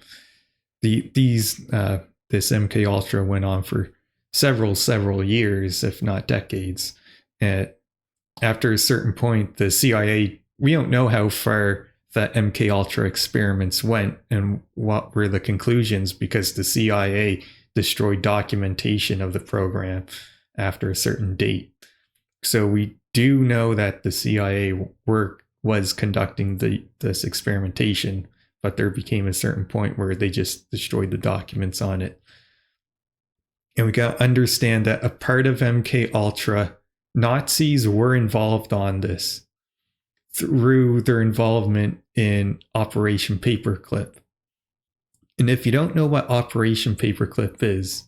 this MKUltra went on for several years, if not decades. And after a certain point, the CIA, we don't know how far that MKUltra experiments went and what were the conclusions, because the CIA destroyed documentation of the program after a certain date. So we do know that the CIA was conducting this experimentation, but there became a certain point where they just destroyed the documents on it. And we got to understand that a part of MKUltra, Nazis were involved on this. through their involvement in Operation Paperclip. And if you don't know what Operation Paperclip is,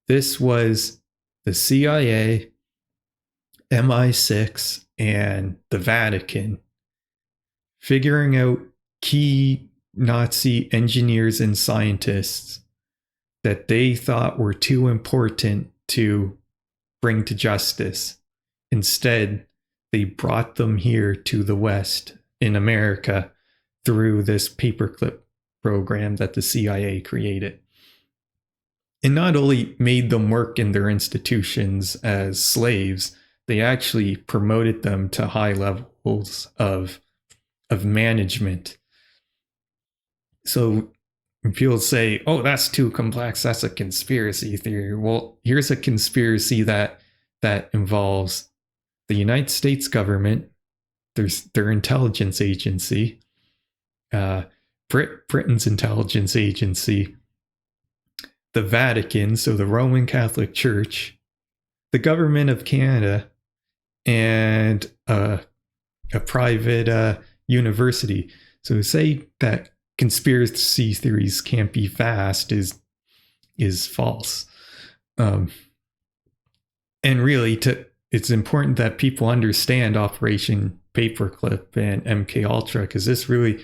this was the CIA, MI6, and the Vatican figuring out key Nazi engineers and scientists that they thought were too important to bring to justice. Instead, they brought them here to the West in America through this paperclip program that the CIA created. It not only made them work in their institutions as slaves, they actually promoted them to high levels of management. So people say, oh, that's too complex, that's a conspiracy theory. Well, here's a conspiracy that involves the United States government, their intelligence agency, Britain's intelligence agency, the Vatican, so the Roman Catholic Church, the government of Canada, and a private university. So to say that conspiracy theories can't be fast is false. And really, it's important that people understand Operation Paperclip and MKUltra, because this really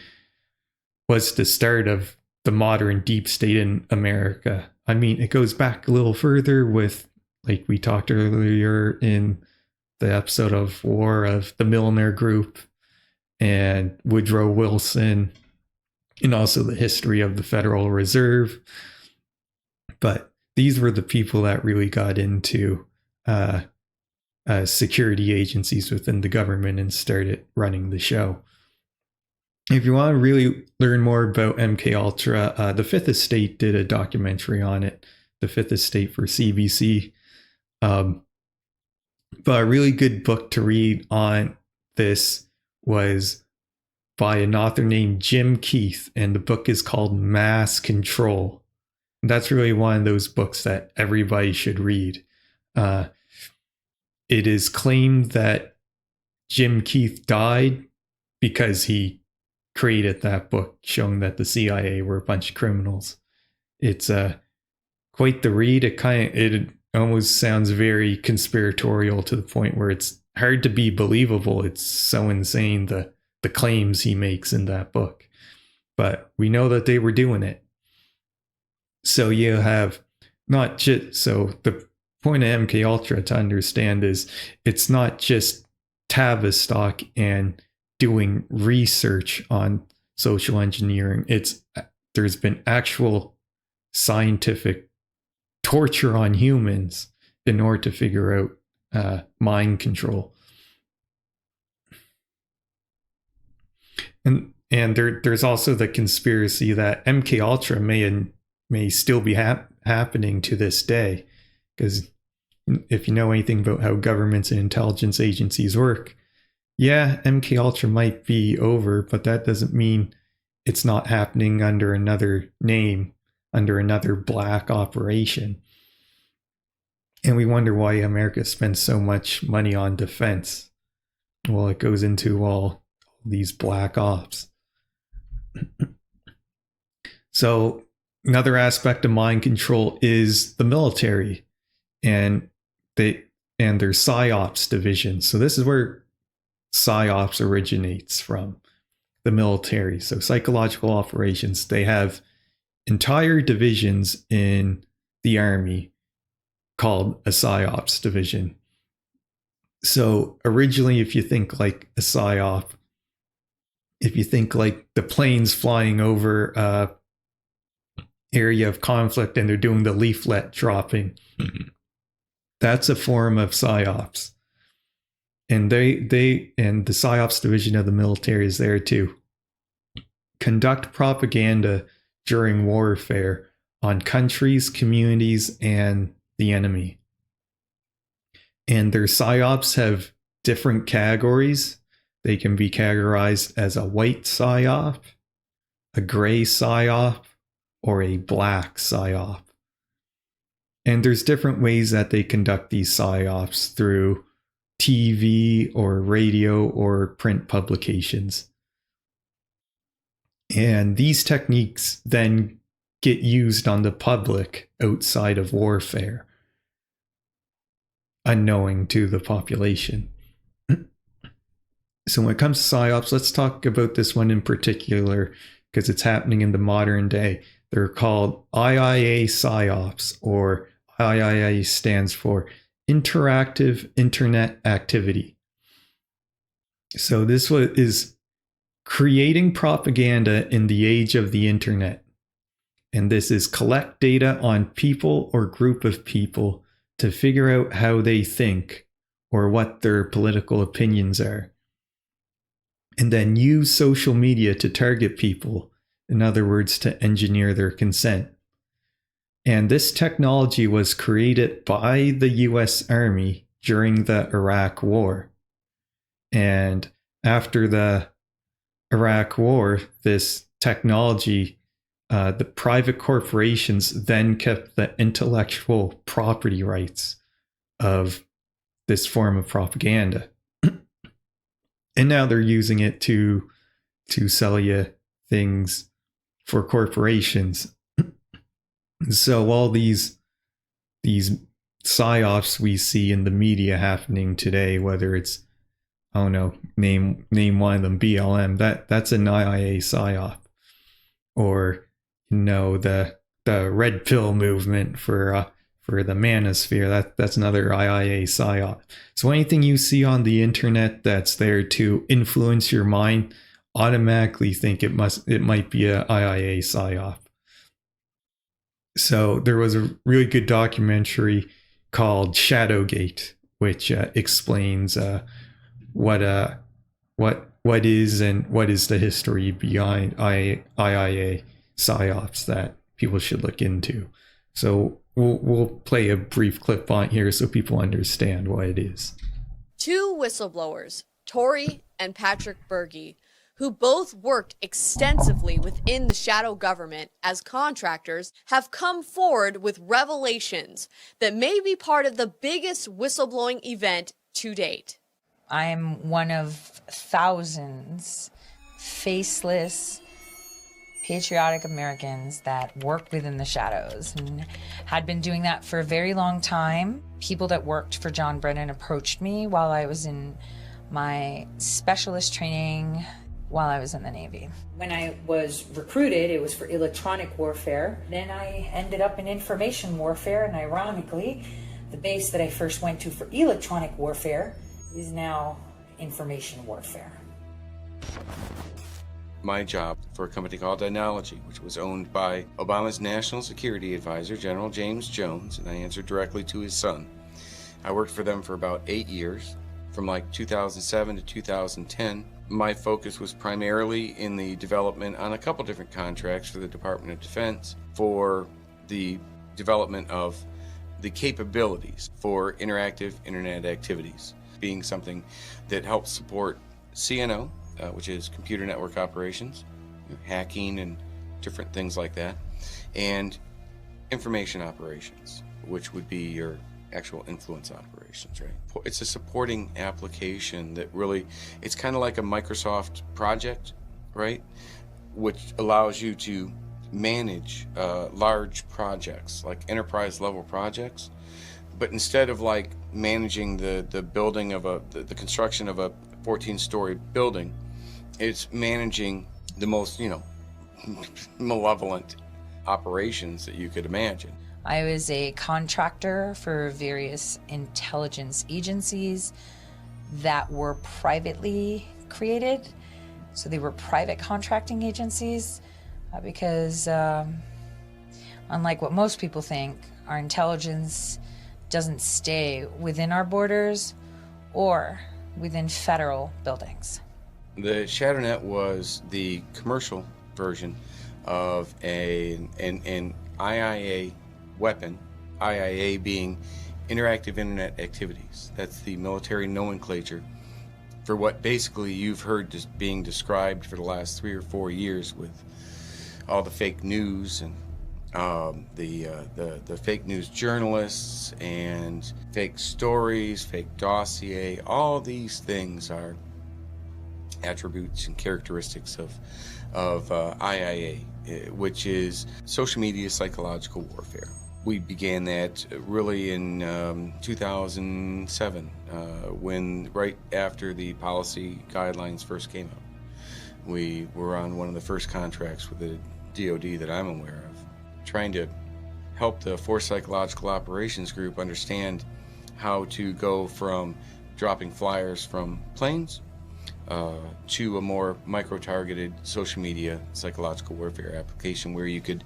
was the start of the modern deep state in America. I mean, it goes back a little further with, like we talked earlier in the episode of War, of the Milner Group and Woodrow Wilson, and also the history of the Federal Reserve. But these were the people that really got into security agencies within the government and started running the show. If you want to really learn more about MKUltra, the Fifth Estate did a documentary on it, the Fifth Estate for CBC. But a really good book to read on this was by an author named Jim Keith, and the book is called Mass Control. And that's really one of those books that everybody should read. It is claimed that Jim Keith died because he created that book, showing that the CIA were a bunch of criminals. It's quite the read. It almost sounds very conspiratorial to the point where it's hard to be believable. It's so insane, the claims he makes in that book. But we know that they were doing it. So you have not just, so the point of MKUltra to understand is it's not just Tavistock and doing research on social engineering. There's been actual scientific torture on humans in order to figure out mind control. And there's also the conspiracy that MKUltra may still be happening to this day, because if you know anything about how governments and intelligence agencies work, yeah, MKUltra might be over, but that doesn't mean it's not happening under another name, under another black operation. And we wonder why America spends so much money on defense. Well, it goes into all these black ops. So another aspect of mind control is the military and their Psyops division. So this is where Psyops originates from, the military. So psychological operations, they have entire divisions in the army called a Psyops division. So originally, if you think like a Psyop, if you think like the planes flying over area of conflict and they're doing the leaflet dropping, that's a form of Psyops. And the Psyops division of the military is there to conduct propaganda during warfare on countries, communities, and the enemy. And their Psyops have different categories. They can be categorized as a white Psyop, a gray Psyop, or a black Psyop. And there's different ways that they conduct these Psyops through TV or radio or print publications. And these techniques then get used on the public outside of warfare, unknowing to the population. So when it comes to psyops, let's talk about this one in particular because it's happening in the modern day. They're called IIA psyops, or IIA stands for Interactive Internet Activity. So this is creating propaganda in the age of the internet. And this is collect data on people or group of people to figure out how they think or what their political opinions are. And then use social media to target people, in other words, to engineer their consent. And this technology was created by the US Army during the Iraq War. And after the Iraq War, this technology, the private corporations then kept the intellectual property rights of this form of propaganda. And now they're using it to sell you things for corporations. So all these psyops we see in the media happening today, whether it's, I don't know, name one of them, BLM, that's an IIA psyop. Or, you know, the red pill movement for the manosphere, that's another IIA psyop. So anything you see on the internet that's there to influence your mind, automatically think it might be a IIA psyop. So there was a really good documentary called Shadowgate, which explains what is and what is the history behind IIA psyops that people should look into. So we'll play a brief clip on here so people understand what it is. Two whistleblowers, Tory and Patrick Berge, who both worked extensively within the shadow government as contractors, have come forward with revelations that may be part of the biggest whistleblowing event to date. I'm one of thousands faceless, patriotic Americans that work within the shadows and had been doing that for a very long time. People that worked for John Brennan approached me while I was in my specialist training while I was in the Navy. When I was recruited, it was for electronic warfare. Then I ended up in information warfare, and ironically, the base that I first went to for electronic warfare is now information warfare. My job for a company called Ideological, which was owned by Obama's National Security Advisor, General James Jones, and I answered directly to his son. I worked for them for about 8 years, from like 2007 to 2010. My focus was primarily in the development on a couple different contracts for the Department of Defense for the development of the capabilities for interactive internet activities, being something that helps support CNO, which is computer network operations, hacking and different things like that, and information operations, which would be your actual influence operations, right? It's a supporting application that really, it's kind of like a Microsoft project, right? Which allows you to manage large projects, like enterprise level projects. But instead of like managing the building of the construction of a 14-story building, it's managing the most, malevolent operations that you could imagine. I was a contractor for various intelligence agencies that were privately created. So they were private contracting agencies because unlike what most people think, our intelligence doesn't stay within our borders or within federal buildings. The ShadowNet was the commercial version of an IIA weapon, IIA being interactive internet activities. That's the military nomenclature for what basically you've heard being described for the last 3 or 4 years with all the fake news and the fake news journalists and fake stories, fake dossier. All these things are attributes and characteristics of IIA, which is social media psychological warfare. We began that really in 2007, when right after the policy guidelines first came out. We were on one of the first contracts with the DoD that I'm aware of, trying to help the Force Psychological Operations Group understand how to go from dropping flyers from planes to a more micro-targeted social media psychological warfare application where you could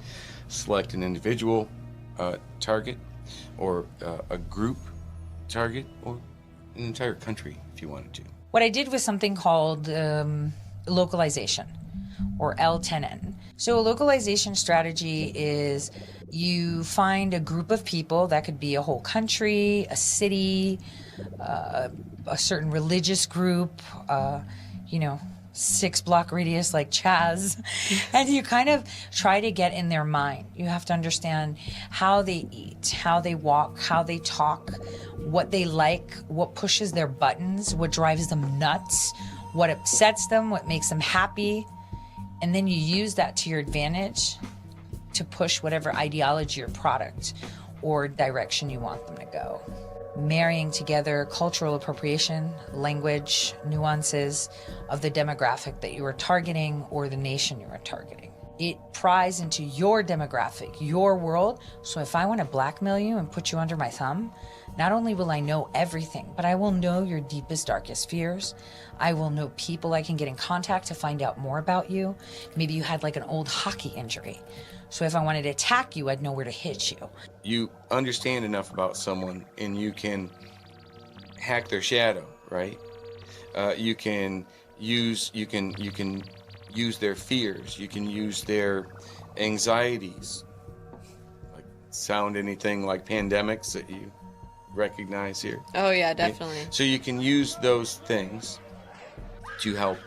select an individual target or a group target or an entire country if you wanted to. What I did was something called localization, or L10N. So a localization strategy is you find a group of people, that could be a whole country, a city, a certain religious group, 6-block radius like Chaz, and you kind of try to get in their mind. You have to understand how they eat, how they walk, how they talk, what they like, what pushes their buttons, what drives them nuts, what upsets them, what makes them happy, and then you use that to your advantage to push whatever ideology or product or direction you want them to go. Marrying together cultural appropriation, language, nuances of the demographic that you are targeting or the nation you are targeting. It pries into your demographic, your world. So if I want to blackmail you and put you under my thumb, not only will I know everything, but I will know your deepest, darkest fears. I will know people I can get in contact to find out more about you. Maybe you had like an old hockey injury. So if I wanted to attack you, I'd know where to hit you. You understand enough about someone and you can hack their shadow, right? You can use their fears. You can use their anxieties. Like, sound anything like pandemics that you recognize here? Oh yeah, definitely. Okay. So you can use those things to help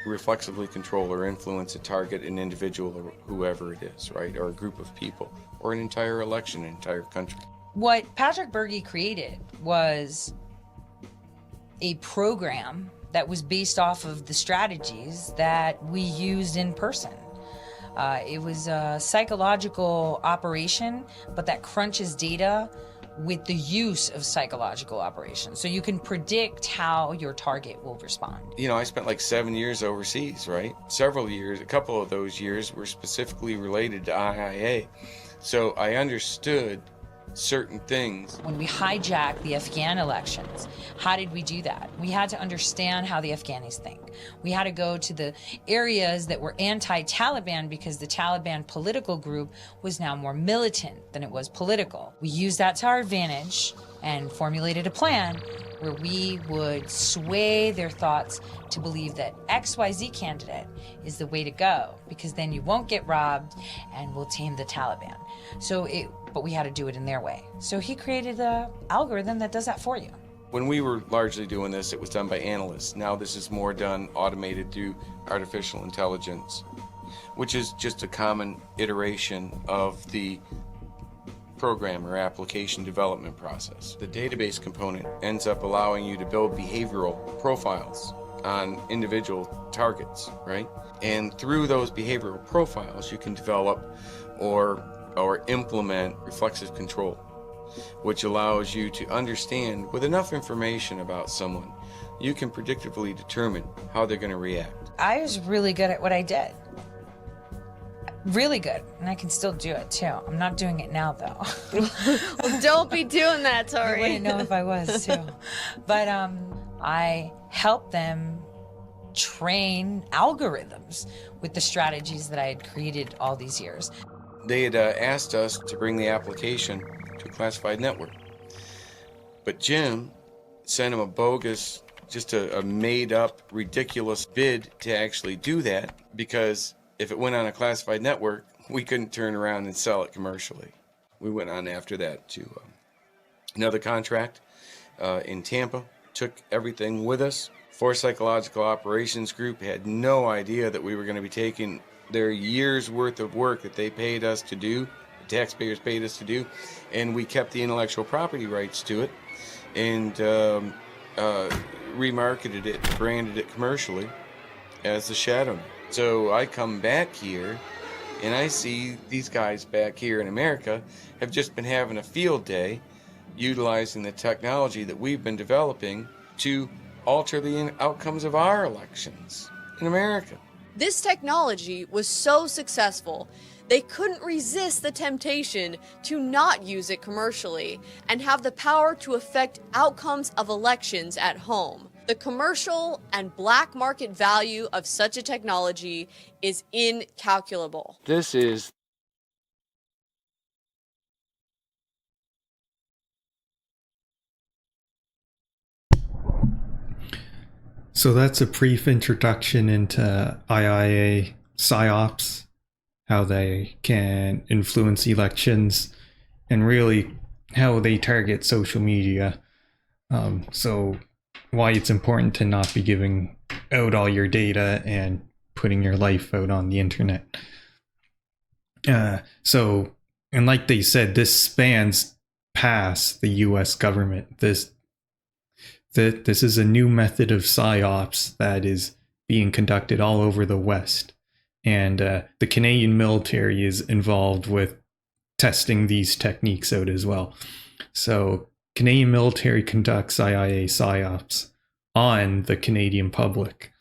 reflexively control or influence a target, an individual, or whoever it is, right? Or a group of people, or an entire election, an entire country. What Patrick Bergy created was a program that was based off of the strategies that we used in person. It was a psychological operation, but that crunches data with the use of psychological operations. So you can predict how your target will respond. You know, I spent like 7 years overseas, right? Several years, a couple of those years were specifically related to IIA. So I understood certain things. When we hijacked the Afghan elections, how did we do that? We had to understand how the Afghanis think. We had to go to the areas that were anti-Taliban because the Taliban political group was now more militant than it was political. We used that to our advantage and formulated a plan where we would sway their thoughts to believe that XYZ candidate is the way to go, because then you won't get robbed and we'll tame the Taliban. But we had to do it in their way. So he created an algorithm that does that for you. When we were largely doing this, it was done by analysts. Now this is more done automated through artificial intelligence, which is just a common iteration of the program or application development process. The database component ends up allowing you to build behavioral profiles on individual targets, right? And through those behavioral profiles, you can develop or implement reflexive control, which allows you to understand, with enough information about someone, you can predictively determine how they're going to react. I was really good at what I did. Really good, and I can still do it too. I'm not doing it now though. Well, don't be doing that, Tori. You wouldn't know if I was too. But I helped them train algorithms with the strategies that I had created all these years. They had asked us to bring the application to a classified network. But Jim sent him a bogus, just a made-up, ridiculous bid to actually do that, because if it went on a classified network, we couldn't turn around and sell it commercially. We went on after that to another contract in Tampa, took everything with us. Force Psychological Operations Group had no idea that we were going to be taking their years worth of work that they paid us to do, the taxpayers paid us to do, and we kept the intellectual property rights to it, and remarketed it, branded it commercially as the Shadow. So I come back here and I see these guys back here in America have just been having a field day utilizing the technology that we've been developing to alter the outcomes of our elections in America. This technology was so successful, they couldn't resist the temptation to not use it commercially and have the power to affect outcomes of elections at home. The commercial and black market value of such a technology is incalculable. This is So that's a brief introduction into IIA Psyops, how they can influence elections, and really how they target social media. So why it's important to not be giving out all your data and putting your life out on the internet. And like they said, this spans past the US government. This is a new method of psyops that is being conducted all over the West. And the Canadian military is involved with testing these techniques out as well. So Canadian military conducts IIA psyops on the Canadian public.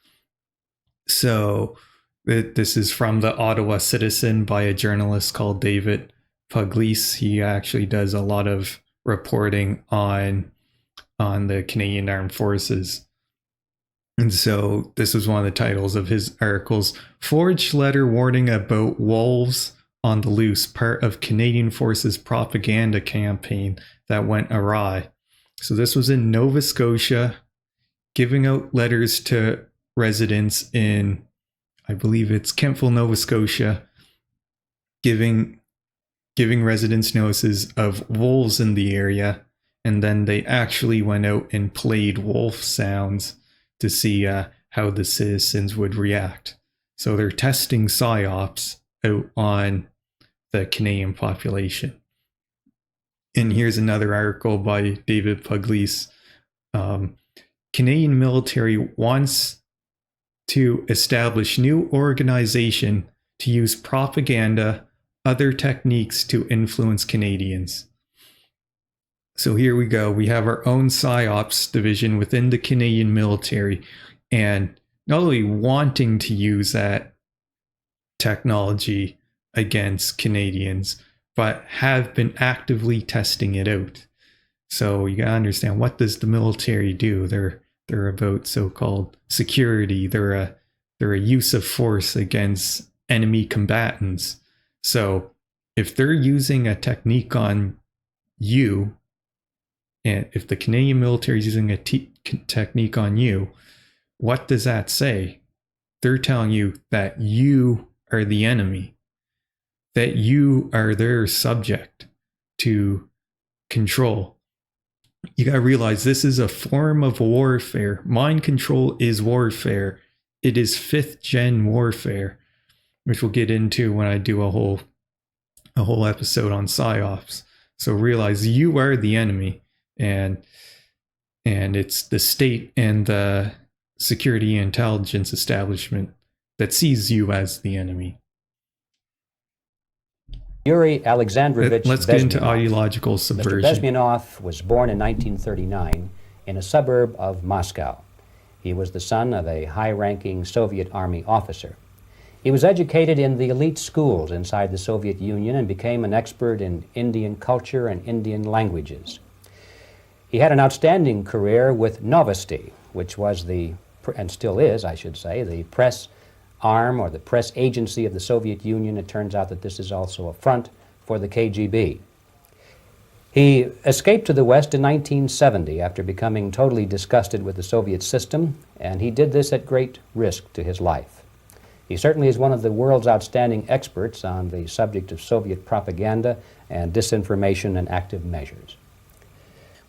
So this is from the Ottawa Citizen by a journalist called David Pugliese. He actually does a lot of reporting on the Canadian Armed Forces. And so this was one of the titles of his articles: Forged letter warning about wolves on the loose, part of Canadian Forces propaganda campaign that went awry. So this was in Nova Scotia, giving out letters to residents in, I believe it's Kentville, Nova Scotia, giving residents notices of wolves in the area. And then they actually went out and played wolf sounds to see how the citizens would react. So they're testing psyops out on the Canadian population. And here's another article by David Pugliese. Canadian military wants to establish new organization to use propaganda, other techniques to influence Canadians. So here we go. We have our own PSYOPs division within the Canadian military, and not only wanting to use that technology against Canadians, but have been actively testing it out. So you gotta understand, what does the military do? They're about so-called security. They're a use of force against enemy combatants. So if they're using a technique on you, and if the Canadian military is using a technique on you, what does that say? They're telling you that you are the enemy, that you are their subject to control. You got to realize this is a form of warfare. Mind control is warfare. It is 5th gen warfare, which we'll get into when I do a whole episode on PSYOPs. So realize you are the enemy. And it's the state and the security and intelligence establishment that sees you as the enemy. Yuri Alexandrovich Let's get into Bezmenov. ideological subversion. Mr. Bezmenov was born in 1939 in a suburb of Moscow. He was the son of a high-ranking Soviet Army officer. He was educated in the elite schools inside the Soviet Union and became an expert in Indian culture and Indian languages. He had an outstanding career with Novosti, which was and still is, I should say, the press arm or the press agency of the Soviet Union. It turns out that this is also a front for the KGB. He escaped to the West in 1970 after becoming totally disgusted with the Soviet system, and he did this at great risk to his life. He certainly is one of the world's outstanding experts on the subject of Soviet propaganda and disinformation and active measures.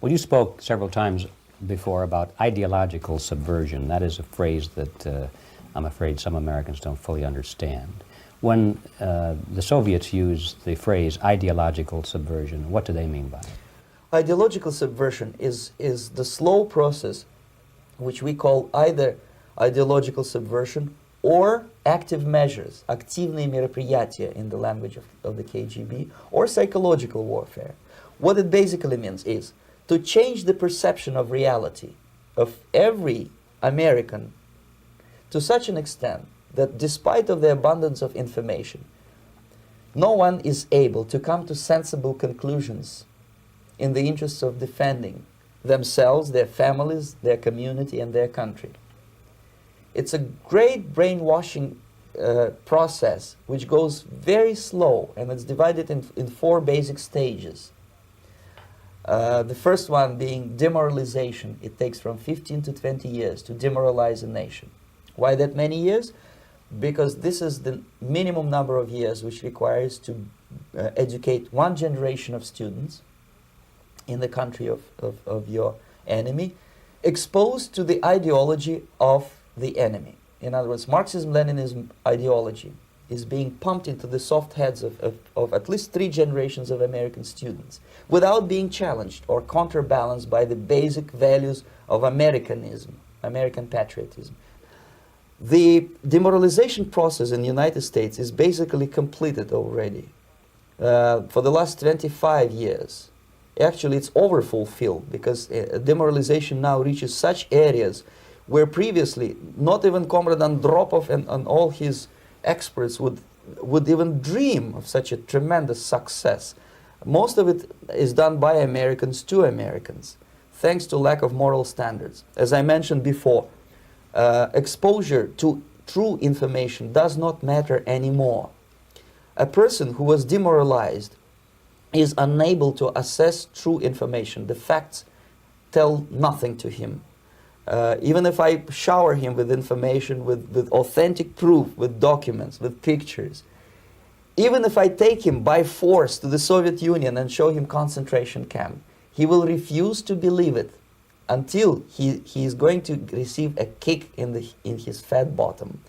Well, you spoke several times before about ideological subversion. That is a phrase that I'm afraid some Americans don't fully understand. When the Soviets use the phrase ideological subversion, what do they mean by it? Ideological subversion is the slow process which we call either ideological subversion or active measures, активные мероприятия in the language of the KGB, or psychological warfare. What it basically means is to change the perception of reality of every American to such an extent that despite of the abundance of information, no one is able to come to sensible conclusions in the interests of defending themselves, their families, their community, and their country. It's a great brainwashing process which goes very slow, and it's divided in 4 basic stages. The first one being demoralization. It takes from 15 to 20 years to demoralize a nation. Why that many years? Because this is the minimum number of years which requires to educate 1 generation of students in the country of your enemy, exposed to the ideology of the enemy. In other words, Marxism-Leninism ideology is being pumped into the soft heads of at least 3 generations of American students without being challenged or counterbalanced by the basic values of Americanism, American patriotism. The demoralization process in the United States is basically completed already. For the last 25 years, actually it's overfulfilled, because demoralization now reaches such areas where previously not even Comrade Andropov and all his experts would even dream of such a tremendous success. Most of it is done by Americans to Americans, thanks to lack of moral standards. As I mentioned before, exposure to true information does not matter anymore. A person who was demoralized is unable to assess true information. The facts tell nothing to him. Even if I shower him with information, with authentic proof, with documents, with pictures, even if I take him by force to the Soviet Union and show him concentration camp, he will refuse to believe it until he is going to receive a kick in his fat bottom.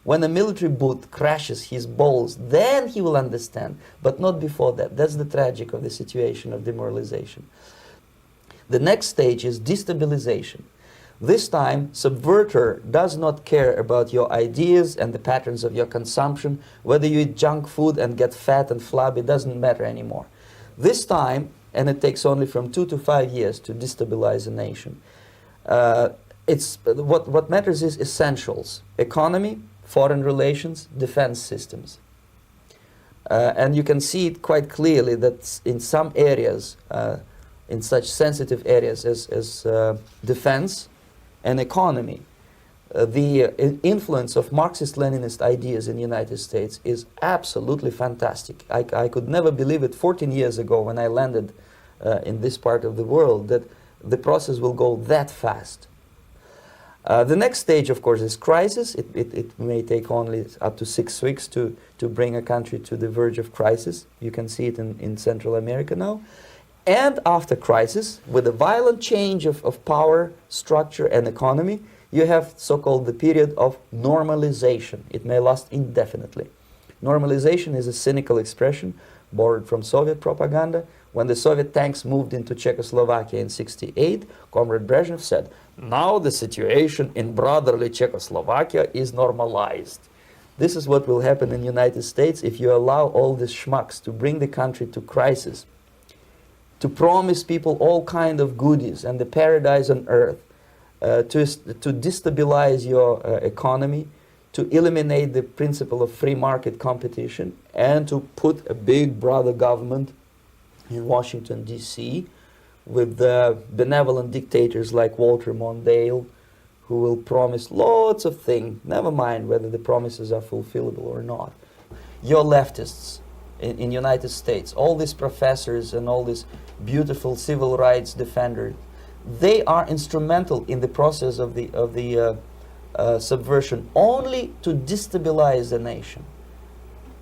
When a military boot crashes his balls, then he will understand, but not before that. That's the tragic of the situation of demoralization. The next stage is destabilization. This time, subverter does not care about your ideas and the patterns of your consumption. Whether you eat junk food and get fat and flabby, doesn't matter anymore. This time, and it takes only from 2 to 5 years to destabilize a nation, what matters is essentials: economy, foreign relations, defense systems. And you can see it quite clearly that in some areas, in such sensitive areas as defense and economy, the influence of Marxist-Leninist ideas in the United States is absolutely fantastic. I could never believe it 14 years ago when I landed in this part of the world, that the process will go that fast. The next stage, of course, is crisis. It may take only up to 6 weeks to bring a country to the verge of crisis. You can see it in Central America now. And after crisis, with a violent change of power, structure, and economy, you have so-called the period of normalization. It may last indefinitely. Normalization is a cynical expression borrowed from Soviet propaganda. When the Soviet tanks moved into Czechoslovakia in '68, Comrade Brezhnev said, "Now the situation in brotherly Czechoslovakia is normalized." This is what will happen in the United States if you allow all these schmucks to bring the country to crisis, to promise people all kind of goodies and the paradise on earth, to destabilize your economy, to eliminate the principle of free market competition, and to put a big brother government in Washington, D.C., with benevolent dictators like Walter Mondale, who will promise lots of things, never mind whether the promises are fulfillable or not. Your leftists in the United States, all these professors and all these beautiful civil rights defenders, they are instrumental in the process of the subversion only to destabilize the nation.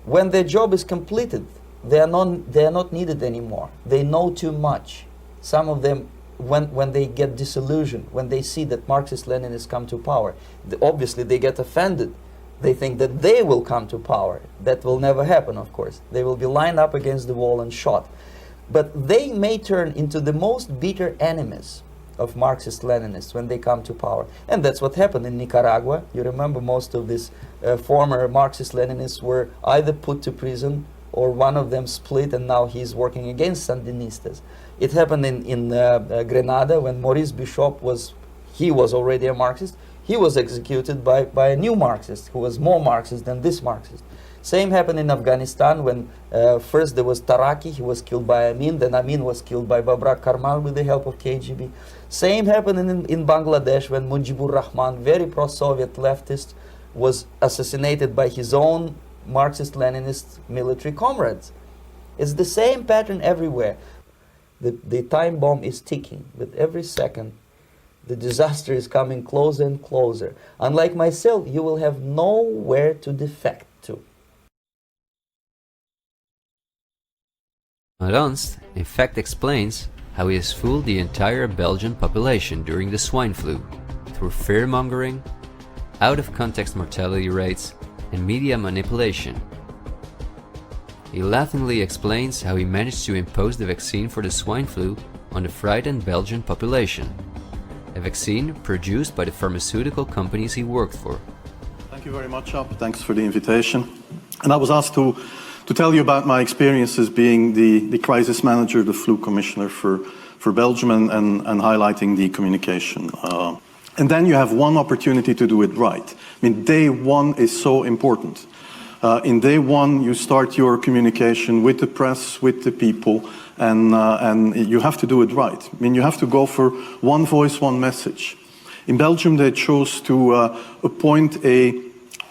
When their job is completed, they are not needed anymore. They know too much. Some of them, when they get disillusioned, when they see that Marxist-Leninists come to power, obviously they get offended They think that they will come to power. That will never happen, of course. They will be lined up against the wall and shot. But they may turn into the most bitter enemies of Marxist-Leninists when they come to power. And that's what happened in Nicaragua. You remember most of these former Marxist-Leninists were either put to prison or one of them split, and now he's working against Sandinistas. It happened in Grenada when Maurice Bishop was already a Marxist. He was executed by a new Marxist who was more Marxist than this Marxist. Same happened in Afghanistan when first there was Taraki, he was killed by Amin, then Amin was killed by Babrak Karmal with the help of KGB. Same happened in Bangladesh when Mujibur Rahman, very pro-Soviet leftist, was assassinated by his own Marxist-Leninist military comrades. It's the same pattern everywhere. The time bomb is ticking. With every second, the disaster is coming closer and closer. Unlike myself, you will have nowhere to defect to. Ernst, in fact, explains how he has fooled the entire Belgian population during the swine flu through fear-mongering, out-of-context mortality rates, and media manipulation. He laughingly explains how he managed to impose the vaccine for the swine flu on the frightened Belgian population, a vaccine produced by the pharmaceutical companies he worked for. Thank you very much, Ab. Thanks for the invitation. And I was asked to tell you about my experiences being the crisis manager, the flu commissioner for Belgium, and highlighting the communication. And then you have one opportunity to do it right. I mean, day one is so important. In day one, you start your communication with the press, with the people, and you have to do it right. I mean, you have to go for one voice, one message. In Belgium, they chose to appoint a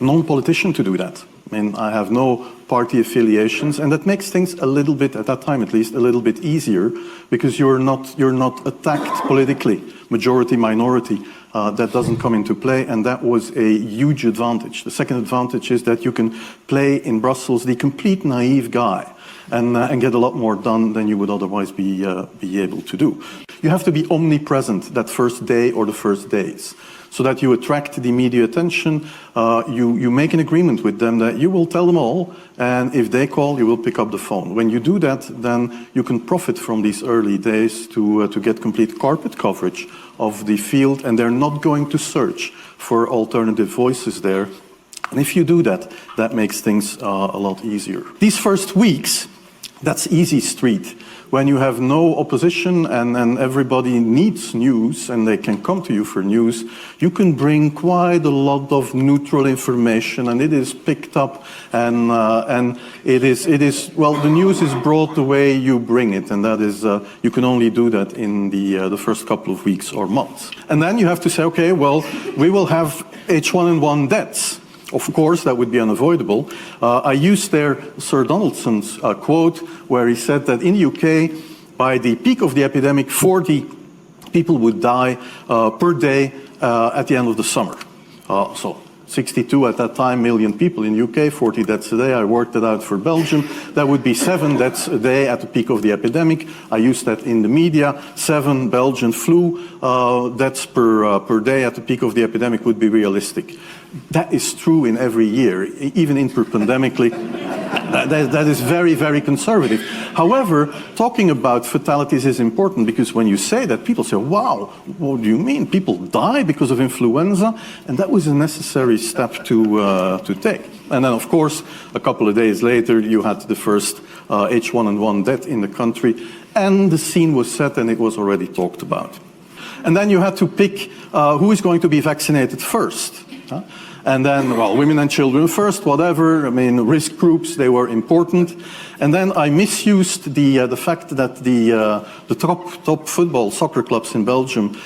non-politician to do that. I mean, I have no party affiliations, and that makes things a little bit, at that time at least, a little bit easier, because you're not attacked politically, majority, minority. That doesn't come into play, and that was a huge advantage. The second advantage is that you can play in Brussels the complete naive guy and get a lot more done than you would otherwise be able to do. You have to be omnipresent that first day or the first days, so that you attract the media attention. You make an agreement with them that you will tell them all, and if they call, you will pick up the phone. When you do that, then you can profit from these early days to get complete carpet coverage of the field, and they're not going to search for alternative voices there. And if you do that, that makes things a lot easier. These first weeks, that's easy street. When you have no opposition and everybody needs news and they can come to you for news, you can bring quite a lot of neutral information, and it is picked up, and it is well, the news is brought the way you bring it, and that is you can only do that in the first couple of weeks or months. And then you have to say, okay, well, we will have H1N1 deaths. Of course, that would be unavoidable. I used there Sir Donaldson's quote, where he said that in the UK, by the peak of the epidemic, 40 people would die per day at the end of the summer. So 62 at that time million people in the UK, 40 deaths a day. I worked it out for Belgium. That would be 7 deaths a day at the peak of the epidemic. I used that in the media. 7 Belgian flu deaths per day at the peak of the epidemic would be realistic. That is true in every year, even interpandemically. That is very, very conservative. However, talking about fatalities is important, because when you say that, people say, wow, what do you mean? People die because of influenza? And that was a necessary step to take. And then, of course, a couple of days later, you had the first H1N1 death in the country, and the scene was set and it was already talked about. And then you had to pick who is going to be vaccinated first. And then, well, women and children first, whatever. I mean, risk groups, they were important. And then I misused the fact that the top football soccer clubs in Belgium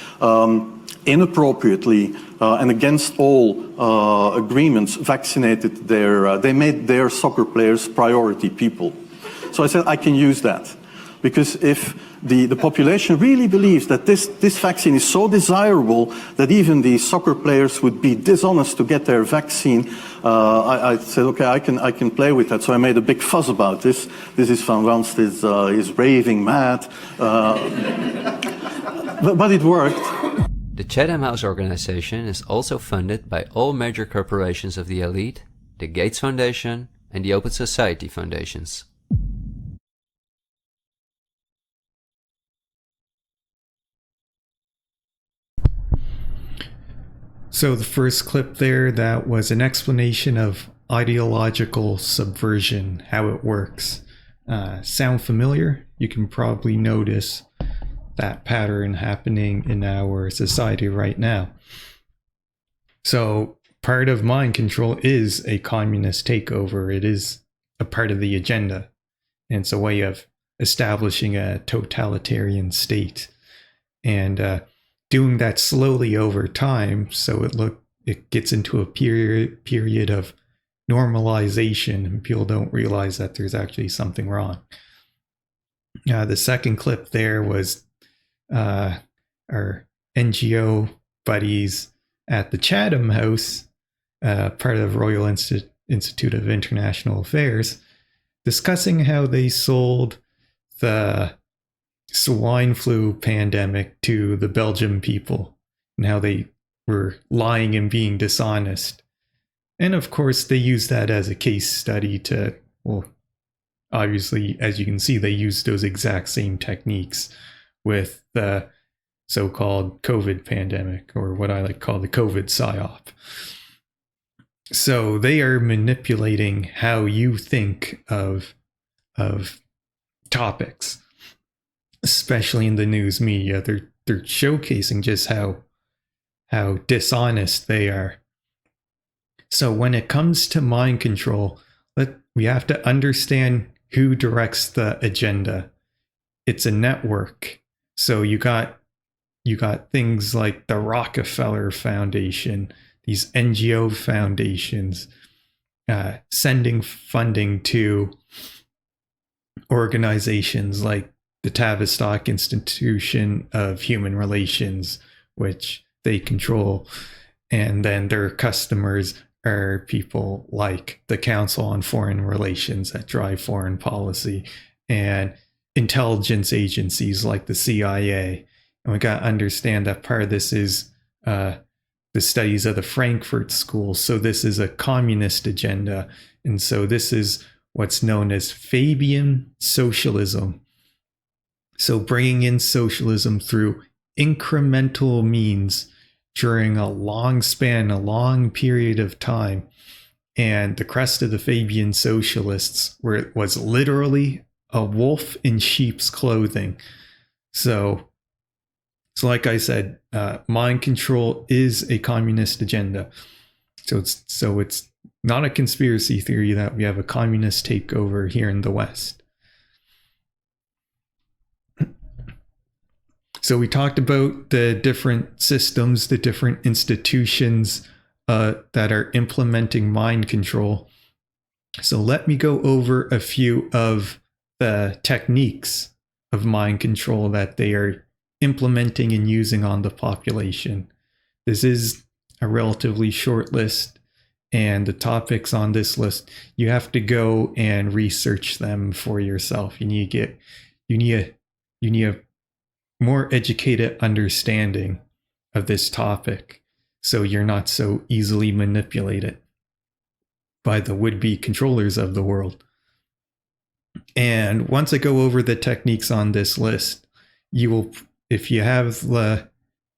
inappropriately and against all agreements vaccinated they made their soccer players priority people. So I said I can use that. Because if the population really believes that this vaccine is so desirable that even the soccer players would be dishonest to get their vaccine, I said, okay, I can play with that. So I made a big fuss about this. This is Van Ranst is raving mad. But it worked. The Chatham House organization is also funded by all major corporations of the elite, the Gates Foundation and the Open Society Foundations. So the first clip there, that was an explanation of ideological subversion, how it works. Sound familiar? You can probably notice that pattern happening in our society right now. So part of mind control is a communist takeover. It is a part of the agenda. And it's a way of establishing a totalitarian state. And doing that slowly over time, so it gets into a period of normalization, and people don't realize that there's actually something wrong. The second clip there was our NGO buddies at the Chatham House, part of the Royal Institute of International Affairs, discussing how they sold the swine flu pandemic to the Belgian people and how they were lying and being dishonest. And of course, they used that as a case study to, well, obviously, as you can see, they used those exact same techniques with the so-called COVID pandemic, or what I like to call the COVID Psyop. So they are manipulating how you think of topics, especially in the news media. They're showcasing just how dishonest they are. So when it comes to mind control, we have to understand who directs the agenda. It's a network. So you got things like the Rockefeller Foundation, these NGO foundations, sending funding to organizations like the Tavistock Institution of Human Relations, which they control. And then their customers are people like the Council on Foreign Relations that drive foreign policy, and intelligence agencies like the CIA. And we got to understand that part of this is the studies of the Frankfurt School. So this is a communist agenda. And so this is what's known as Fabian socialism. So bringing in socialism through incremental means during a long span, a long period of time. And the crest of the Fabian socialists was literally a wolf in sheep's clothing. So like I said, mind control is a communist agenda. So it's not a conspiracy theory that we have a communist takeover here in the West. So we talked about the different systems, the different institutions that are implementing mind control. So let me go over a few of the techniques of mind control that they are implementing and using on the population. This is a relatively short list, and the topics on this list, you have to go and research them for yourself. You need a more educated understanding of this topic, so you're not so easily manipulated by the would-be controllers of the world. And once I go over the techniques on this list, you will, if you have the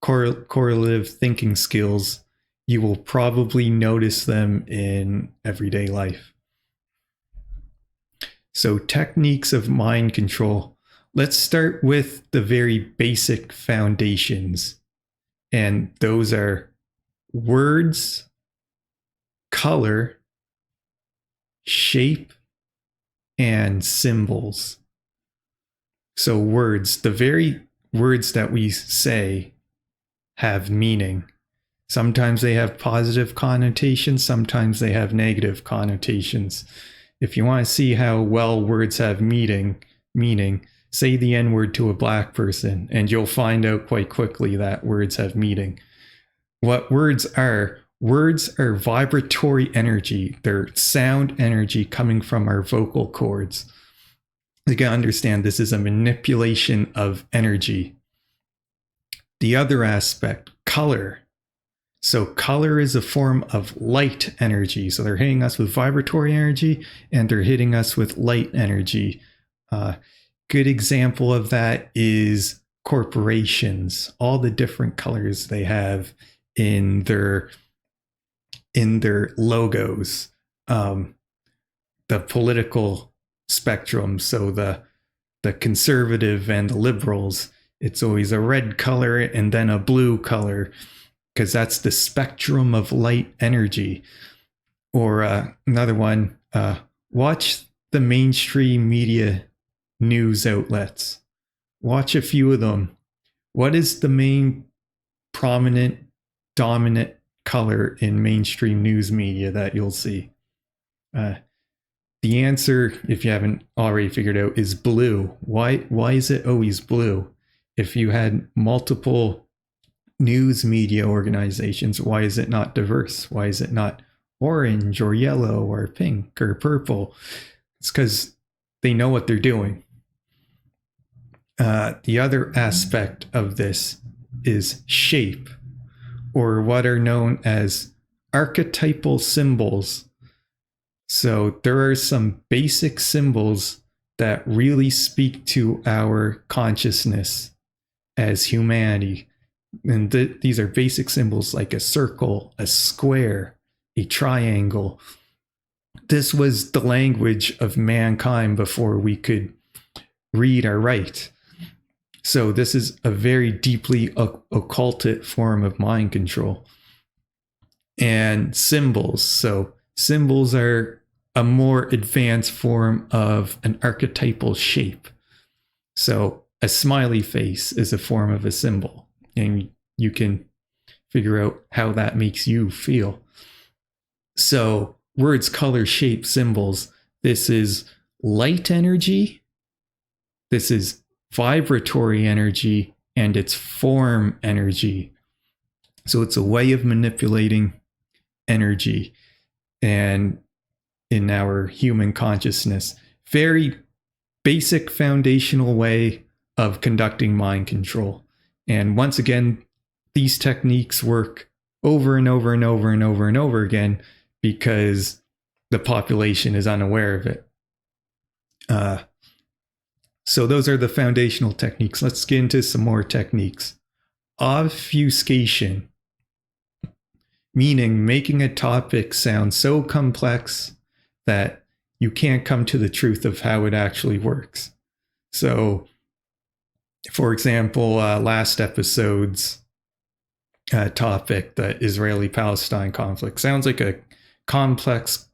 correlative thinking skills, you will probably notice them in everyday life. So techniques of mind control. Let's start with the very basic foundations. And those are words, color, shape, and symbols. So words, the very words that we say have meaning. Sometimes they have positive connotations, sometimes they have negative connotations. If you want to see how well words have meaning, say the N-word to a black person, and you'll find out quite quickly that words have meaning. What words are vibratory energy. They're sound energy coming from our vocal cords. You can understand this is a manipulation of energy. The other aspect, color. So color is a form of light energy. So they're hitting us with vibratory energy and they're hitting us with light energy. Good example of that is corporations, all the different colors they have in their logos, the political spectrum. So the conservative and the liberals, it's always a red color and then a blue color, because that's the spectrum of light energy. Or another one, watch the mainstream media news outlets. Watch a few of them. What is the main prominent, dominant color in mainstream news media that you'll see? The answer, if you haven't already figured out, is blue. Why is it always blue? If you had multiple news media organizations, why is it not diverse? Why is it not orange or yellow or pink or purple? It's because they know what they're doing. The other aspect of this is shape, or what are known as archetypal symbols. So there are some basic symbols that really speak to our consciousness as humanity. And these are basic symbols like a circle, a square, a triangle. This was the language of mankind before we could read or write. So this is a very deeply occulted form of mind control. And symbols. So symbols are a more advanced form of an archetypal shape. So a smiley face is a form of a symbol. And you can figure out how that makes you feel. So words, color, shape, symbols. This is light energy. This is vibratory energy, and it's form energy. So it's a way of manipulating energy and in our human consciousness. Very basic foundational way of conducting mind control. And once again, these techniques work over and over and over and over and over again because the population is unaware of it. So those are the foundational techniques. Let's get into some more techniques. Obfuscation, meaning making a topic sound so complex that you can't come to the truth of how it actually works. So, for example, last episode's topic, the Israeli-Palestine conflict, sounds like a complex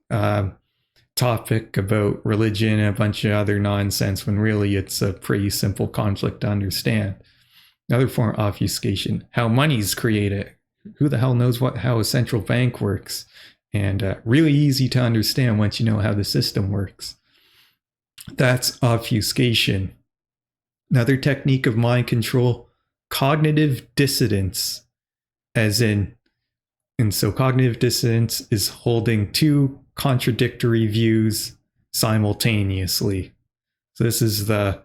topic about religion and a bunch of other nonsense when really it's a pretty simple conflict to understand. Another form of obfuscation, how money's created. Who the hell knows how a central bank works? And really easy to understand once you know how the system works. That's obfuscation. Another technique of mind control, cognitive dissonance, and so cognitive dissonance is holding two contradictory views simultaneously. So this is I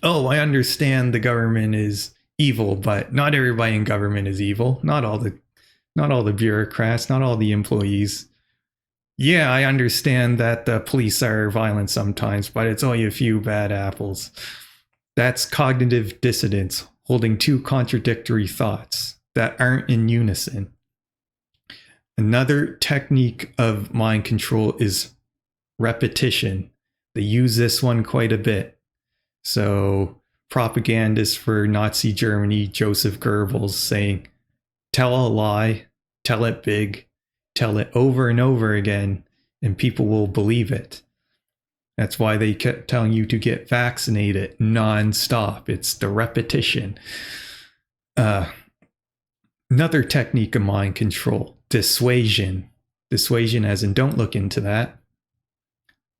understand the government is evil, but not everybody in government is evil. Not all the bureaucrats, not all the employees. Yeah, I understand that the police are violent sometimes, but it's only a few bad apples. That's cognitive dissonance, holding two contradictory thoughts that aren't in unison. Another technique of mind control is repetition. They use this one quite a bit. So propagandist for Nazi Germany, Joseph Goebbels, saying, tell a lie, tell it big, tell it over and over again, and people will believe it. That's why they kept telling you to get vaccinated nonstop. It's the repetition. Another technique of mind control, dissuasion. Dissuasion as in don't look into that.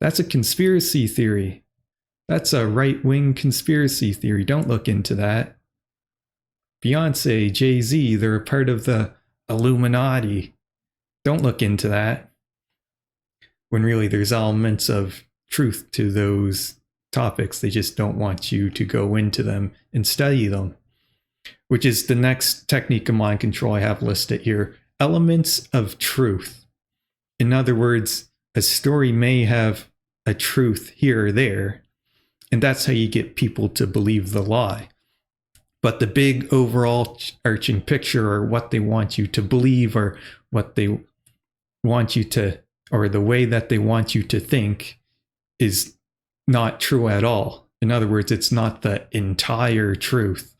That's a conspiracy theory. That's a right-wing conspiracy theory. Don't look into that. Beyonce, Jay-Z, they're a part of the Illuminati. Don't look into that. When really there's elements of truth to those topics. They just don't want you to go into them and study them. which is the next technique of mind control I have listed here. Elements of truth. In other words, a story may have a truth here or there, and that's how you get people to believe the lie. But the big overall arching picture, or what they want you to believe, or what they want you to, or the way that they want you to think, is not true at all. In other words, it's not the entire truth.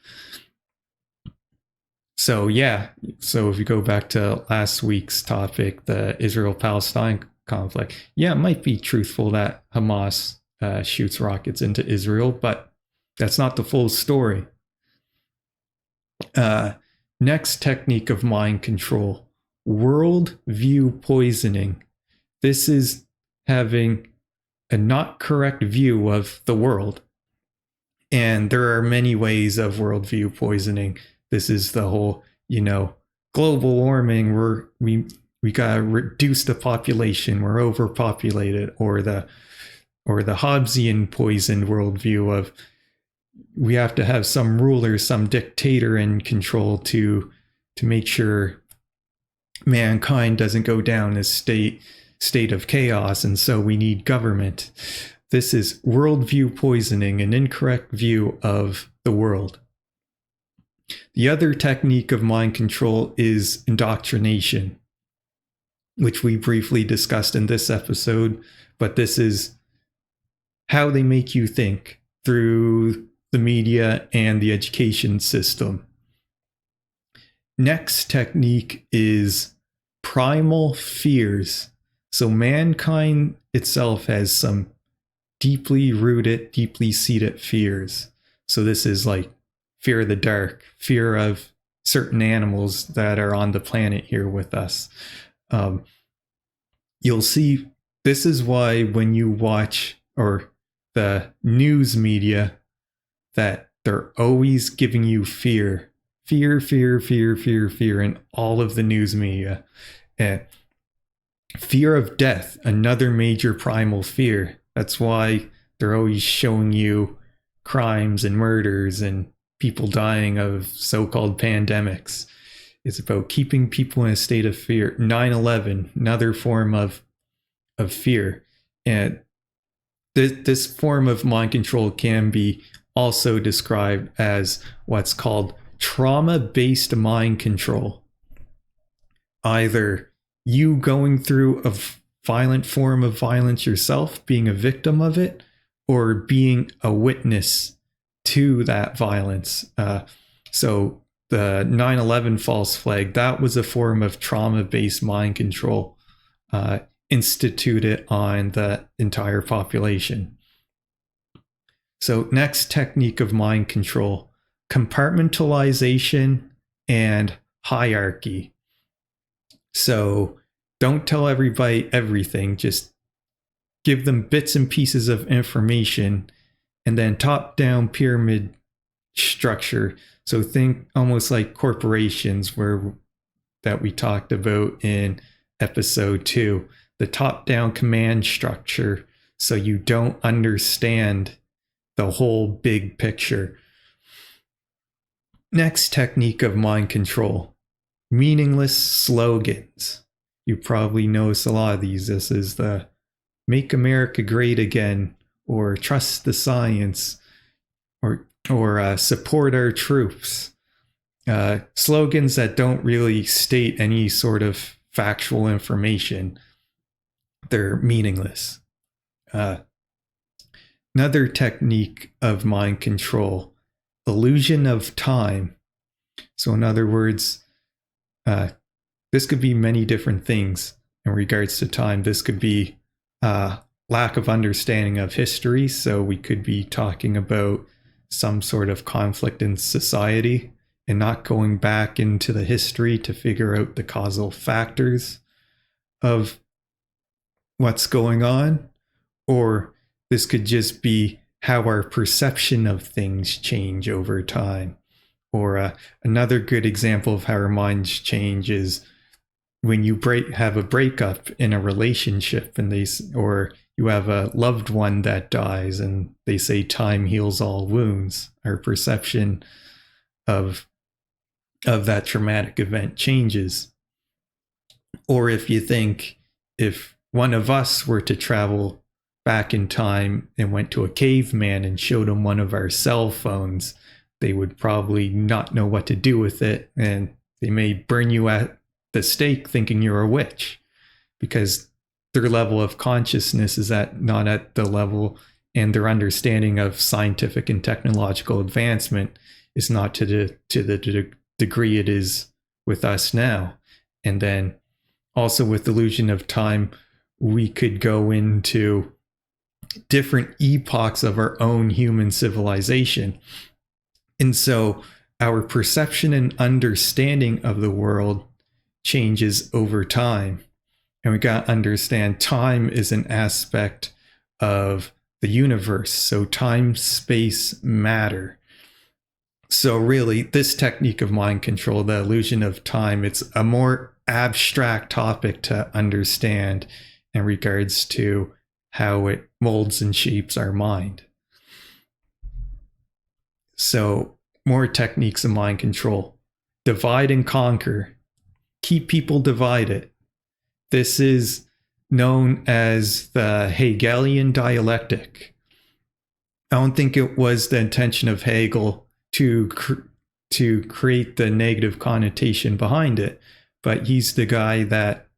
So yeah, so if you go back to last week's topic, the Israel-Palestine conflict, yeah, it might be truthful that Hamas shoots rockets into Israel, but that's not the full story. Next technique of mind control, world view poisoning. This is having a not correct view of the world. And there are many ways of worldview poisoning. This is the whole, global warming, we gotta reduce the population, we're overpopulated, or the Hobbesian poisoned worldview of we have to have some ruler, some dictator in control to make sure mankind doesn't go down a state of chaos, and so we need government. This is worldview poisoning, an incorrect view of the world. The other technique of mind control is indoctrination, which we briefly discussed in this episode, but this is how they make you think through the media and the education system. Next technique is primal fears. So mankind itself has some deeply rooted, deeply seated fears. So this is like fear of the dark, fear of certain animals that are on the planet here with us. You'll see, this is why when you watch the news media, that they're always giving you fear in all of the news media. And fear of death, another major primal fear. That's why they're always showing you crimes and murders and people dying of so-called pandemics. It's about keeping people in a state of fear. 9/11, another form of fear. And this form of mind control can be also described as what's called trauma-based mind control. Either you going through a violent form of violence yourself, being a victim of it, or being a witness to that violence. So the 9/11 false flag, that was a form of trauma-based mind control instituted on the entire population. So next technique of mind control, compartmentalization and hierarchy. So don't tell everybody everything, just give them bits and pieces of information, and then top-down pyramid structure. So think almost like corporations that we talked about in episode 2, the top-down command structure, so you don't understand the whole big picture. Next technique of mind control, meaningless slogans. You probably notice a lot of these. This is the Make America Great Again, or Trust the Science, or Support Our Troops. Slogans that don't really state any sort of factual information. They're meaningless. Another technique of mind control, illusion of time. So in other words, this could be many different things in regards to time. This could be lack of understanding of history. So we could be talking about some sort of conflict in society and not going back into the history to figure out the causal factors of what's going on. Or this could just be how our perception of things change over time. Or another good example of how our minds change is when you have a breakup in a relationship, and or you have a loved one that dies, and they say time heals all wounds. Our perception of of that traumatic event changes. Or if you think if one of us were to travel back in time and went to a caveman and showed them one of our cell phones, they would probably not know what to do with it, and they may burn you at the stake thinking you're a witch, because their level of consciousness is not at the level, and their understanding of scientific and technological advancement is not to the degree it is with us now. And then also with illusion of time, we could go into different epochs of our own human civilization. And so our perception and understanding of the world changes over time. And we got to understand time is an aspect of the universe. So time, space, matter. So really, this technique of mind control, the illusion of time, it's a more abstract topic to understand in regards to how it molds and shapes our mind. So more techniques of mind control. Divide and conquer. Keep people divided. This is known as the Hegelian dialectic. I don't think it was the intention of Hegel to create the negative connotation behind it, but he's the guy that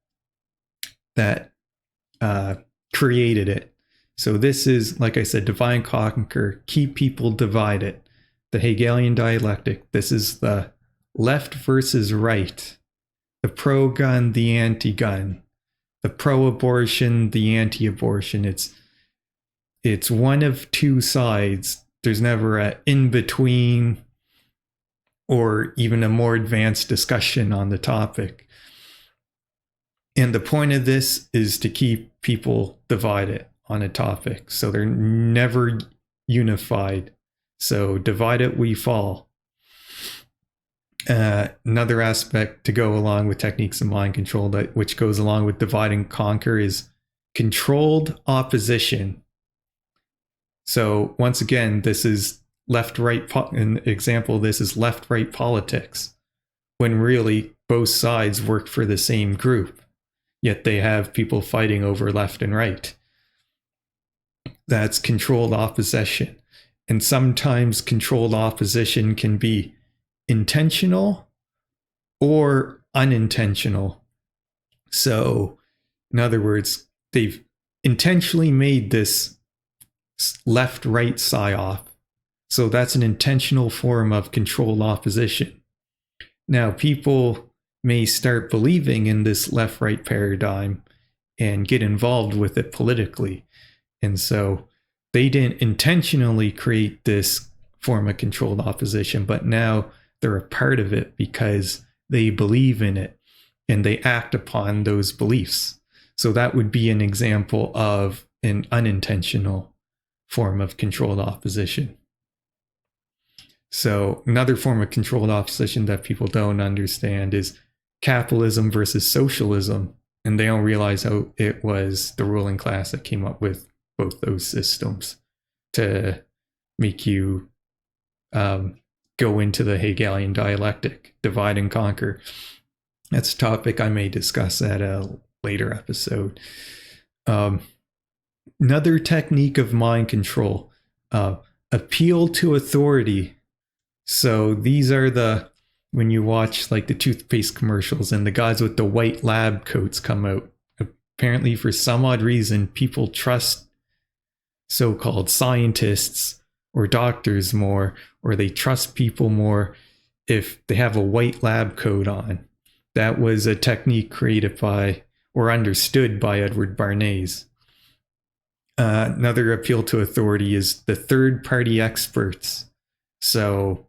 created it. So this is, like I said, divide and conquer, keep people divided. The Hegelian dialectic. This is the left versus right, the pro-gun, the anti-gun, the pro-abortion, the anti-abortion. It's one of two sides. There's never an in-between or even a more advanced discussion on the topic. And the point of this is to keep people divided on a topic, so they're never unified. So divided we fall. Another aspect to go along with techniques of mind control, which goes along with divide and conquer, is controlled opposition. So once again, this is left-right, an example, this is left-right politics, when really both sides work for the same group, yet they have people fighting over left and right. That's controlled opposition. And sometimes controlled opposition can be intentional or unintentional. So, in other words, they've intentionally made this left-right psyop. So that's an intentional form of controlled opposition. Now, people may start believing in this left-right paradigm and get involved with it politically. And so they didn't intentionally create this form of controlled opposition, but now they're a part of it because they believe in it and they act upon those beliefs. So that would be an example of an unintentional form of controlled opposition. So another form of controlled opposition that people don't understand is capitalism versus socialism. And they don't realize how it was the ruling class that came up with both those systems to make you go into the Hegelian dialectic, divide and conquer. That's a topic I may discuss at a later episode. Another technique of mind control, appeal to authority. So these are when you watch like the toothpaste commercials and the guys with the white lab coats come out. Apparently for some odd reason, people trust so-called scientists or doctors more, or they trust people more if they have a white lab coat on. That was a technique created by or understood by Edward Bernays. Another appeal to authority is the third-party experts. So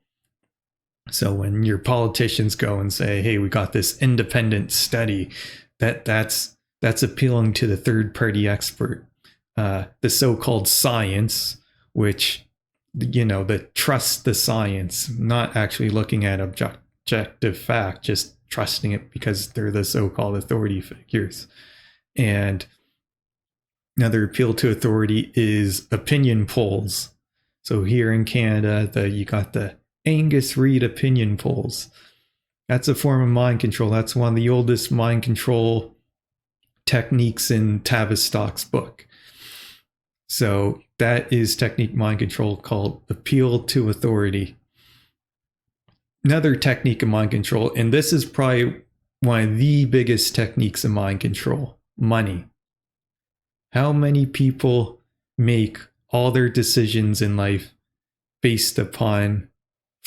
when your politicians go and say, "Hey, we got this independent study," that's appealing to the third-party expert. The so-called science, which, that trust the science, not actually looking at objective fact, just trusting it because they're the so-called authority figures. And another appeal to authority is opinion polls. So here in Canada, you got the Angus Reid opinion polls. That's a form of mind control. That's one of the oldest mind control techniques in Tavistock's book. So that is technique mind control called appeal to authority. Another technique of mind control, and this is probably one of the biggest techniques of mind control, money. How many people make all their decisions in life based upon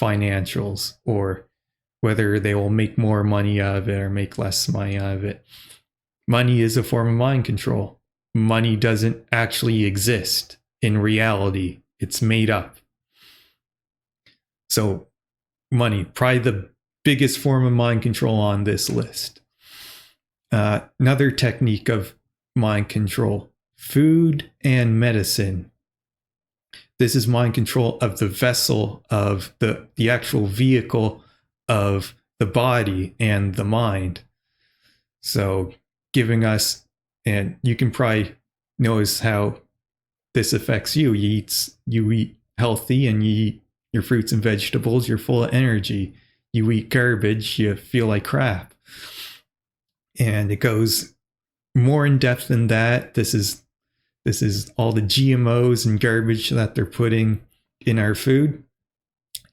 financials, or whether they will make more money out of it or make less money out of it? Money is a form of mind control. Money doesn't actually exist in reality. It's made up. So money, probably the biggest form of mind control on this list. Another technique of mind control, food and medicine. This is mind control of the vessel, of the actual vehicle of the body and the mind. So giving us, and you can probably notice how this affects you. You eat healthy and you eat your fruits and vegetables, you're full of energy. You eat garbage, you feel like crap. And it goes more in depth than that. This is all the GMOs and garbage that they're putting in our food.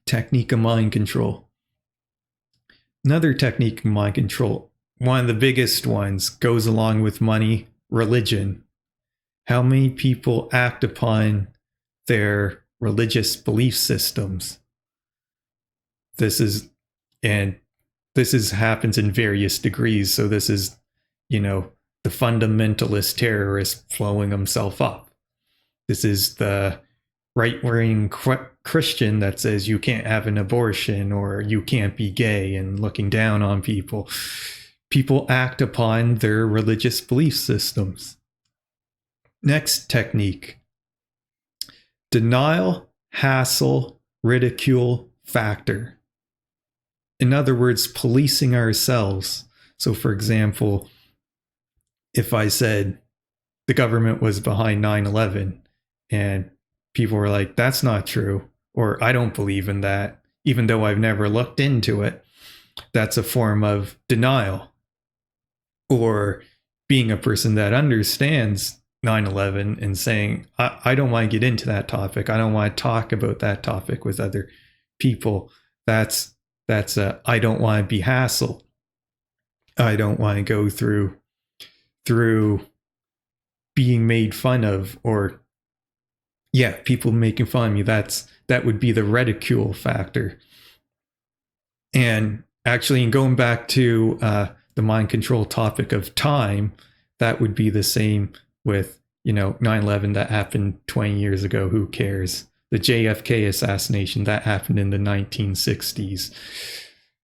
Technique of mind control. Another technique of mind control, one of the biggest ones, goes along with money, religion. How many people act upon their religious belief systems? This happens in various degrees. So this is, the fundamentalist terrorist blowing himself up. This is the right-wing Christian that says you can't have an abortion or you can't be gay and looking down on people. People act upon their religious belief systems. Next technique. Denial, hassle, ridicule, factor. In other words, policing ourselves. So for example, if I said the government was behind 9/11 and people were like, that's not true, or I don't believe in that, even though I've never looked into it, that's a form of denial. Or being a person that understands 9/11 and saying, I don't want to get into that topic. I don't want to talk about that topic with other people. That's I don't want to be hassled. I don't want to go through being made fun of, or people making fun of me. That would be the ridicule factor. And actually, in going back to the mind control topic of time, that would be the same with 9/11 that happened 20 years ago. Who cares? The JFK assassination that happened in the 1960s.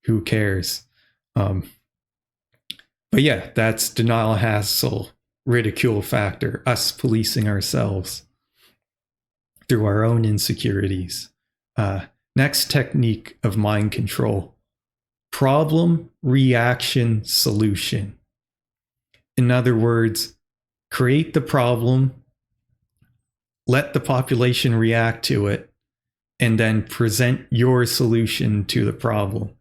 Who cares? But yeah, that's denial, hassle, ridicule factor, us policing ourselves through our own insecurities. Next technique of mind control, problem, reaction, solution. In other words, create the problem, let the population react to it, and then present your solution to the problem.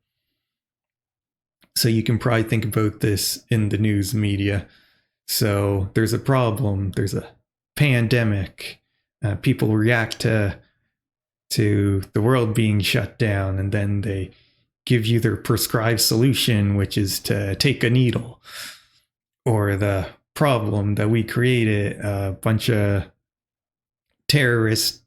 So you can probably think about this in the news media. So there's a problem, there's a pandemic, people react to the world being shut down, and then they give you their prescribed solution, which is to take a needle. Or the problem that we created, a bunch of terrorists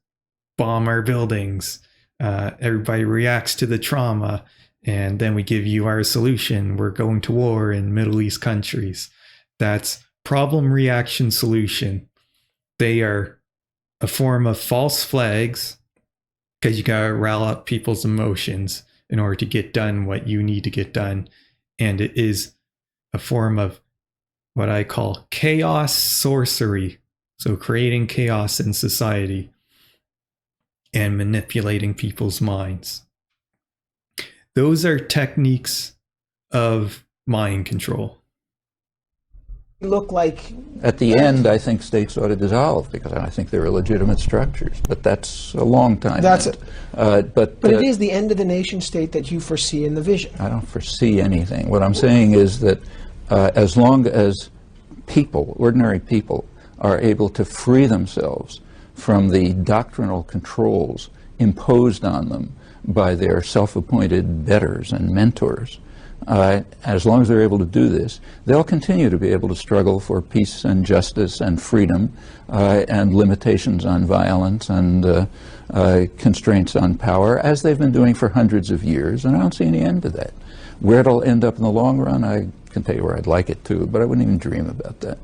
bomb our buildings, everybody reacts to the trauma, and then we give you our solution. We're going to war in Middle East countries. That's problem, reaction, solution. They are a form of false flags, because you gotta rile up people's emotions in order to get done what you need to get done. And it is a form of what I call chaos sorcery. So creating chaos in society and manipulating people's minds. Those are techniques of mind control. look like? At the end, I think states ought to dissolve because I think they're illegitimate structures. But that's a long time. That's it. But it is the end of the nation state that you foresee in the vision. I don't foresee anything. What I'm saying is that as long as people, ordinary people, are able to free themselves from the doctrinal controls imposed on them by their self-appointed betters and mentors, as long as they're able to do this, they'll continue to be able to struggle for peace and justice and freedom and limitations on violence and constraints on power, as they've been doing for hundreds of years, and I don't see any end to that. Where it'll end up in the long run, I can tell you where I'd like it to, but I wouldn't even dream about that.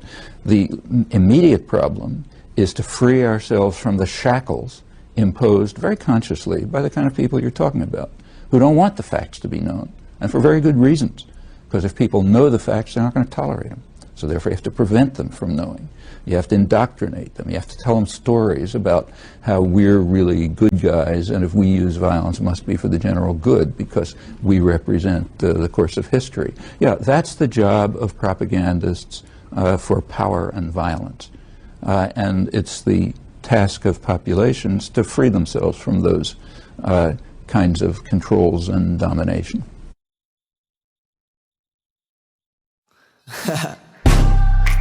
The immediate problem is to free ourselves from the shackles imposed very consciously by the kind of people you're talking about, who don't want the facts to be known, and for very good reasons, because if people know the facts, they're not going to tolerate them. So therefore you have to prevent them from knowing. You have to indoctrinate them. You have to tell them stories about how we're really good guys, and if we use violence, it must be for the general good because we represent the course of history. Yeah, that's the job of propagandists for power and violence. And it's the task of populations to free themselves from those kinds of controls and domination.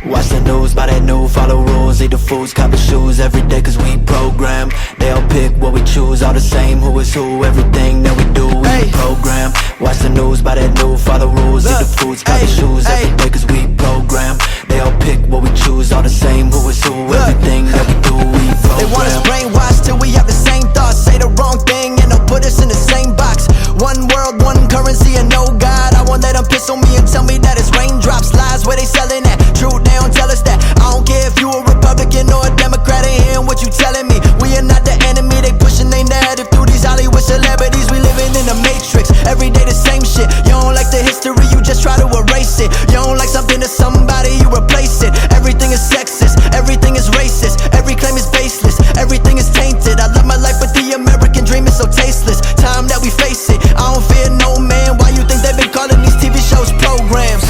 Watch the news, buy that new, follow rules, eat the foods, copy shoes every day cause we program. They'll pick what we choose, all the same, who is who, everything that we do, we program. Watch the news, buy that new, follow rules, eat the foods, copy shoes every day cause we program. They'll pick what we choose, all the same, who is who, everything that we do, we program. They want us brainwashed till we have the same thoughts, say the wrong thing and they'll put us in the same box. One world, one currency and no God. I won't let them piss on me and tell me that it's raindrops. Lies where they selling at, truth they don't tell us that. I don't care if you a Republican or a Democrat, ain't hearing what you telling me. We are not the enemy, they pushing their narrative through these Hollywood celebrities. We living in a matrix, every day the same shit. You don't like the history, you just try to erase it. You don't like something to somebody, you replace it. Everything is sexist, everything is racist. Every claim is baseless, everything is tainted. I love my life but the American dream is so tasteless. Time that we face it, I don't fear no man. Why you think they've been calling these TV shows programs?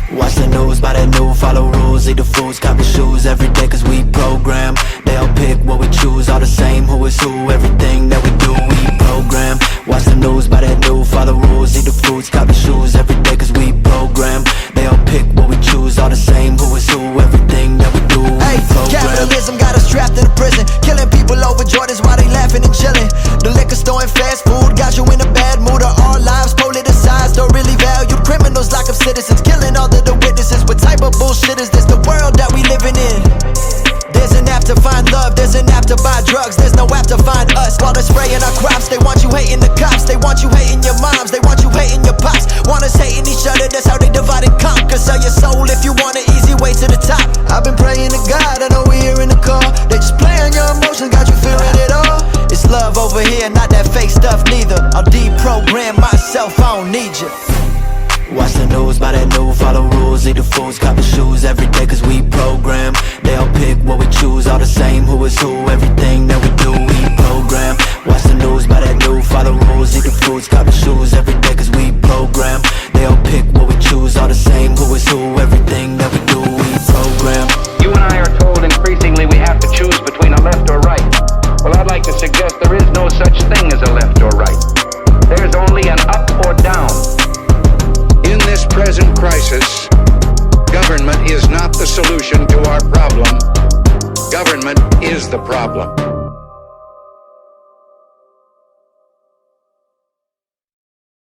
Watch the news, buy that new, follow rules, eat the foods, copy shoes every day cause we program. They'll pick what we choose, all the same, who is who, everything that we do, we program. Watch the news, buy that new, follow rules, eat the foods, copy shoes every day cause we program. They'll pick what we choose, all the same, who is who, everything that we do, we program. Capitalism got us trapped in a prison, killing people over Jordans while they laughing and chilling. The liquor store and fast food got you in a bad mood. Our lives politicized, don't really value criminals, lock up citizens, killing all the witnesses. What type of bullshit is this? The world that we living in. There's an app to find love, there's an app to buy drugs, there's no app to find us. While they're spraying our crops, they want you hating the cops, they want you hating your moms, they want you hating your pops. Want us hating each other, that's how they divide and conquer. Sell your soul if you want an easy way to the top. I've been praying to God, I know we here in the car. They just playing your emotions, got you feeling it all. It's love over here, not that fake stuff neither. I'll deprogram myself, I don't need you. Watch the news, buy that new, follow rules, eat the foods, copy shoes every day cause we program. They'll pick what we choose, all the same, who is who, everything that we do, we program. Watch the news, buy that new, follow rules, eat the foods, copy shoes every day cause we program. They'll pick what we choose, all the same, who is who, everything that we do, we program. You and I are told increasingly we have to choose between a left or right. Well, I'd like to suggest there is no such thing as a left or right. There's only an up or down. In this present crisis, government is not the solution to our problem. Government is the problem.